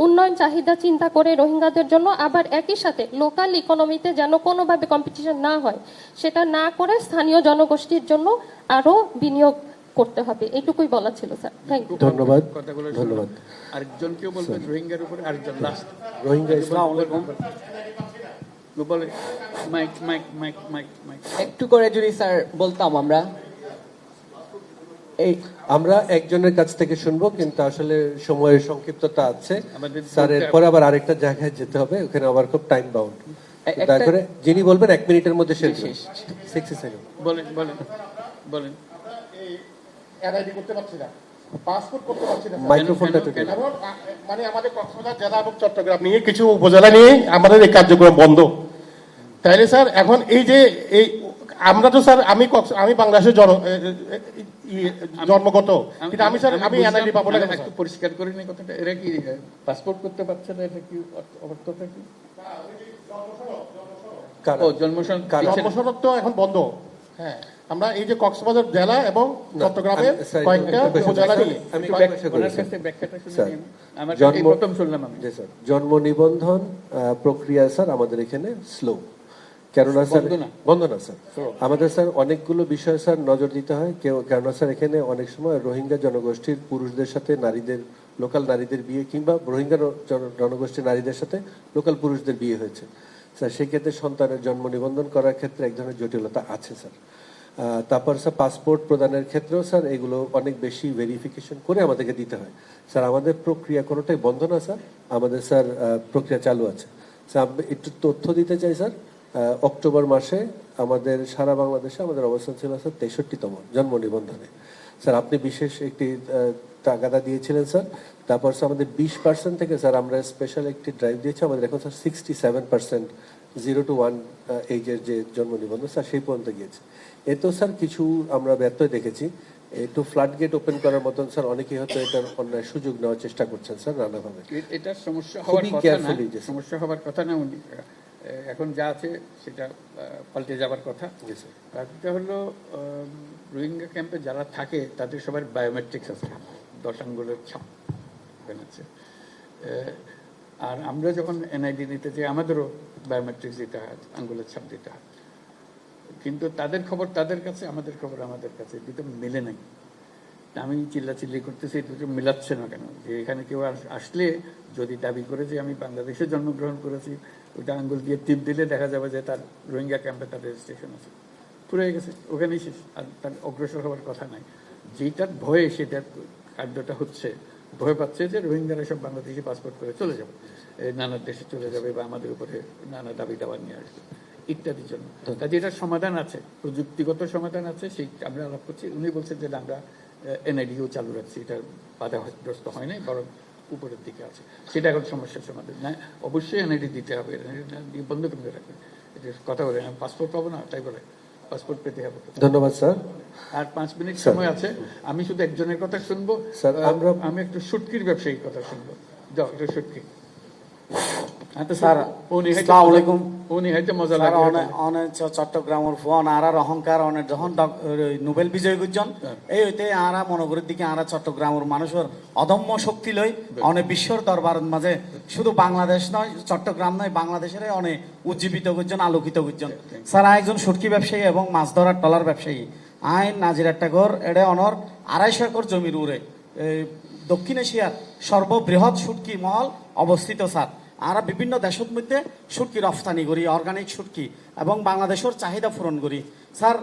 উন্নয়ন চাহিদা চিন্তা করে রোহিঙ্গাদের জন্য, আবার একই সাথে লোকাল ইকোনমিতে যেন কোনোভাবে কম্পিটিশন না হয়, সেটা না করে স্থানীয় জনগোষ্ঠীর জন্য আরো বিনিয়োগ করতে হবে। এইটুকুই বলা ছিল স্যার। Thank you. ধন্যবাদ। ধন্যবাদ। আরেকজন কেউ বলবেন রোহিঙ্গার উপরে? আরেকজন লাস্ট। রোহিঙ্গা ইসলাম আলাইকুম বলে mike mike mike mike mike একটু করে যদি স্যার বলতাম। আমরা একজনের কাছ থেকে শুনবো, কিন্তু আসলে সময়ের সংক্ষিপ্ততা আছে স্যারের পরে আবার আরেকটা জায়গায় যেতে হবে, ওখানে আবার খুব টাইম বাউন্ড। দয়া করে যিনি বলবেন 1 মিনিটের মধ্যে শেষ। 60 সেকেন্ড। বলেন বলেন বলেন। এনআইডি করতে পারছি না, পাসপোর্ট করতে পারছি না। মাইক্রোফোনটা একটু মানে আমাদের কক্সবাজার জেলা এবং চট্টগ্রাম নিয়ে কিছু উপজেলা নিয়ে আমাদের এই কার্যক্রম বন্ধ। তাইলে স্যার এখন এই যে আমরা তো স্যার আমি বাংলাদেশের জন্মগত, কিন্তু আমি স্যার আমি এনআইডি পাবো না। একটু পরিষ্কার করে নিই কথাটা। এরা কি পাসপোর্ট করতে পারছে না? এটা কি অর্থটা কি? জন্মসনদ তো এখন বন্ধ। হ্যাঁ, আমরা এই যে কক্সবাজার জেলা এবং চট্টগ্রামের কয়েকটা উপজেলা নিয়ে জন্ম নিবন্ধন প্রক্রিয়া স্যার আমাদের এখানে স্লো। কেননা স্যার বন্ধ না স্যার, আমাদের স্যার অনেকগুলো বিষয় স্যার নজর দিতে হয়। কেননা স্যার এখানে অনেক সময় রোহিঙ্গা জনগোষ্ঠীর পুরুষদের সাথে নারীদের, লোকাল নারীদের বিয়ে, কিংবা রোহিঙ্গা জনগোষ্ঠীর নারীদের সাথে লোকাল পুরুষদের বিয়ে হয়েছে স্যার। সেক্ষেত্রে সন্তানের জন্ম নিবন্ধন করার ক্ষেত্রে এক ধরনের জটিলতা আছে স্যার। তারপর স্যার পাসপোর্ট প্রদানের ক্ষেত্রেও স্যার এগুলো অনেক বেশি ভেরিফিকেশন করে আমাদেরকে দিতে হয় স্যার। আমাদের প্রক্রিয়া কোনোটাই বন্ধ না স্যার, আমাদের স্যার প্রক্রিয়া চালু আছে স্যার। একটু তথ্য দিতে চাই স্যার, অক্টোবর মাসে আমাদের সারা বাংলাদেশে আমাদের অবস্থান ছিল স্যার 63তম জন্ম নিবন্ধনে স্যার। আপনি বিশেষ একটি তাগাদা দিয়েছিলেন স্যার। তারপর স্যার আমাদের 20% থেকে স্যার আমরা স্পেশাল একটি ড্রাইভ দিয়েছি। আমাদের এখন স্যার 67% 0 to 1 এইজের যে জন্ম নিবন্ধন স্যার সেই পর্যন্ত গিয়েছে। এতেও স্যার কিছু আমরা ব্যত্যয় দেখেছি। একটু ফ্লাড গেট ওপেন করার মতন স্যার অনেকেই হয়তো এটার অন্যায় সুযোগ নেওয়ার চেষ্টা করছেন স্যার নানাভাবে। এটা সমস্যা হওয়ার কথা না, সমস্যা হওয়ার কথা না। এখন যা আছে সেটা পাল্টে যাবার কথা। এটা হলো রোহিঙ্গা ক্যাম্পে যারা থাকে তাদের সবার বায়োমেট্রিক্স আছে, 10 আঙ্গুলের ছাপ আছে। আর আমরা যখন এনআইডি নিতে যাই আমাদেরও বায়োমেট্রিক্স দিতে হয়, আঙ্গুলের ছাপ দিতে হয়। কিন্তু তাদের খবর তাদের কাছে, আমাদের খবর আমাদের কাছে, দুটো মিলে নাই। আমি চিল্লাচিল্লি করতেছি, দুটো মিলাচ্ছে না কেন? যে এখানে কেউ আসলে যদি দাবি করে যে আমি বাংলাদেশে জন্মগ্রহণ করেছি, ওইটা আঙ্গুল দিয়ে টিপ দিলে দেখা যাবে যে তার রোহিঙ্গা ক্যাম্পে তার রেজিস্ট্রেশন আছে, পুরো হয়ে গেছে, ওখানেই শেষ। আর তার অগ্রসর হওয়ার কথা নাই। যেটার ভয়ে সেটার কার্যটা হচ্ছে, ভয় পাচ্ছে যে রোহিঙ্গারা সব বাংলাদেশি পাসপোর্ট করে চলে যাবে, নানা দেশে চলে যাবে বা আমাদের উপরে নানা দাবি দাবা নিয়ে আসবে ইত্যাদির জন্য। কাজে এটার সমাধান আছে, প্রযুক্তিগত সমাধান আছে, সেই আমরা আলাপ করছি। উনি বলছেন যে আমরা এনআইডিও চালু রাখছি, এটা বাধাগ্রস্ত হয় নাই, বরং উপরের দিকে আছে, সেটা এখন সমস্যার সমাধান না। অবশ্যই এনআইডি দিতে হবে, এনআইডি বন্ধ করে রাখবে, এটা কথা বলে পাসপোর্ট পাবো না তাই বলে, পাসপোর্ট পেতে হবে। ধন্যবাদ স্যার। আর 5 মিনিট সময় আছে, আমি শুধু একজনের কথা শুনবো স্যার। আমি একটু শুটকির ব্যবসায়ীর কথা শুনবো। যাও একটু শুটকি। স্যার আসসালামু আলাইকুম। উনি হয়তো মজা স্যার লাগে অনেক চট্টগ্রামের ফোন আর অহংকার অনেক যখন নোবেল বিজয় করছেন এই হইতে আরা মনোগরের দিকে আরা চট্টগ্রামের মানুষের অদম্য শক্তি লই অনেক বিশ্বর দরবারের মাঝে শুধু বাংলাদেশ নয়, চট্টগ্রাম নয়, বাংলাদেশের অনেক উজ্জীবিত করছেন, আলোকিত করছেন। স্যার একজন শুটকি ব্যবসায়ী এবং মাছ ধরার ট্রলার ব্যবসায়ী, আইন নাজির একটা ঘর এডে অনর 250 একর জমির উড়ে দক্ষিণ এশিয়ার সর্ববৃহৎ শুটকি মহল অবস্থিত। স্যার আমরা বিভিন্ন দেশের মধ্যে শুটকি রফতানি করি, অর্গানিক শুটকি, এবং বাংলাদেশের চাহিদা পূরণ করি। স্যার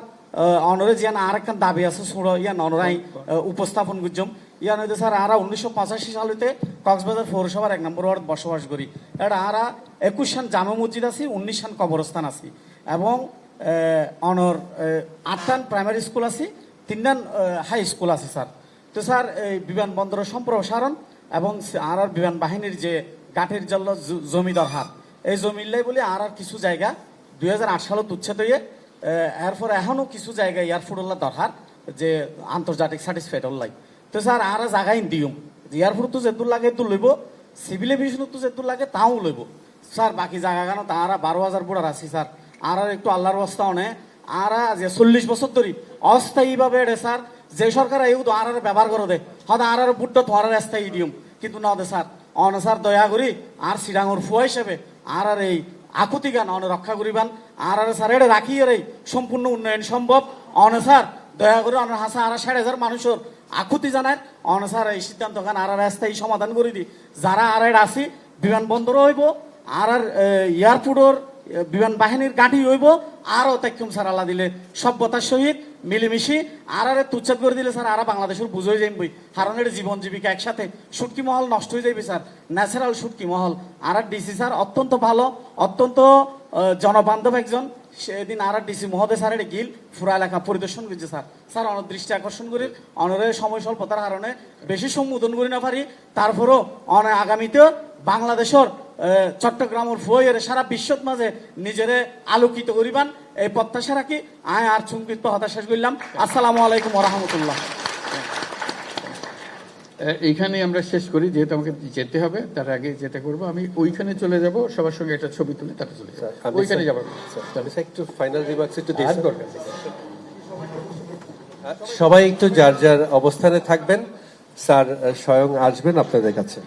অনরে জিয়ান আর একটা দাবি আছে সুড়ো ইয়ান অনরাই উপস্থাপন করছম। ইয়ান হইতে স্যার আমরা 1985 সালেতে কক্সবাজার পৌরসভার 1 নম্বর ওয়ার্ড বসবাস করি। এটা আমরা 21 সান জামে মসজিদ আছি, 19 সান কবরস্থান আছি, এবং অনর 8টান প্রাইমারি স্কুল আছি, 3টান হাই স্কুল আছে। স্যার তো স্যার এই বিমানবন্দরের সম্প্রসারণ এবং আর বিমান বাহিনীর যে কাঠের জল জমি দরকার, এই জমিল্লাই বলে আর কিছু জায়গা 2008 সালত উচ্ছেদ হয়ে এরপর এখনো কিছু জায়গা এয়ারপোর্ট দরকার যে আন্তর্জাতিক সার্টিফিকেট লাই। তো স্যার আর জায়গায় দিম এয়ারপোর্ট তো যেদূর লাগে এদূর লইব, সিভিল এভিয়েশন তো যেদূর লাগে তাও লইব। স্যার বাকি জায়গা কেন তারা 12,000 বোর্ডার আছি। স্যার আর একটু আল্লাহর অবস্থা অনে আর যে 40 বছর ধরে অস্থায়ীভাবে স্যার যে সরকার এই আর ব্যবহার করে দেয় হয়তো আর বুটটা তোমার স্থায়ী দিম, কিন্তু না দে স্যার অন স্যার দয়া করি আর সিডাঙর ফুয়া হিসেবে আর এই আকুতি গান অন রক্ষা করিবান আর স্যার এটা রাখি এই সম্পূর্ণ উন্নয়ন সম্ভব। অন স্যার দয়া করে অন হাসা আর 60,000 মানুষের আকুতি জানায় অন স্যার এই সিদ্ধান্ত গান আর স্থায়ী সমাধান করে দি। যারা আর আসি বিমানবন্দর হইব আর এয়ারপোর্টর বিমান বাহিনীর গাঁঠি হইব আরো তাইকুম স্যার আল্লাহ দিলে সভ্যতার সহিত মিলেমিশি আর তুচ্ছাদ করে দিলে স্যার আর বাংলাদেশের বুঝ হয়ে যাইবই, কারণ এটা জীবন জীবিকা একসাথে শুটকি মহল নষ্ট হয়ে যাবে স্যার, ন্যাচারাল শুটকি মহল। আর ডিসি স্যার অত্যন্ত ভালো, অত্যন্ত জনবান্ধব একজন। সেদিন আর ডিসি মহোদয় স্যার এটা গিল পুরা এলাকা পরিদর্শন করছে। স্যার স্যার অনেক দৃষ্টি আকর্ষণ করি অনরে সময় স্বল্পতার কারণে বেশি সম্বোধন করি না পারি, তারপরও অনেক আগামীতেও বাংলাদেশের চট্টগ্রামের ফুয়ের সারা বিশ্বত মাঝে নিজেরে আলোকিত করিবান এই প্রত্যাশা রাখি। আয় আর চুমকিত হতাশা করলাম। আসসালামু আলাইকুম ওয়া রাহমাতুল্লাহ। এইখানে আমরা শেষ করি, যেহেতু আমাকে যেতে হবে, তার আগে যেটা করবো আমি ওইখানে চলে যাব, সবার সঙ্গে একটা ছবি তুলে তারপরে চলে যাবো, ওইখানে যাবো। একটু ফাইনাল রিমার্কস একটু সবাই একটু যার যার অবস্থানে থাকবেন, স্যার স্বয়ং আসবেন আপনাদের কাছে।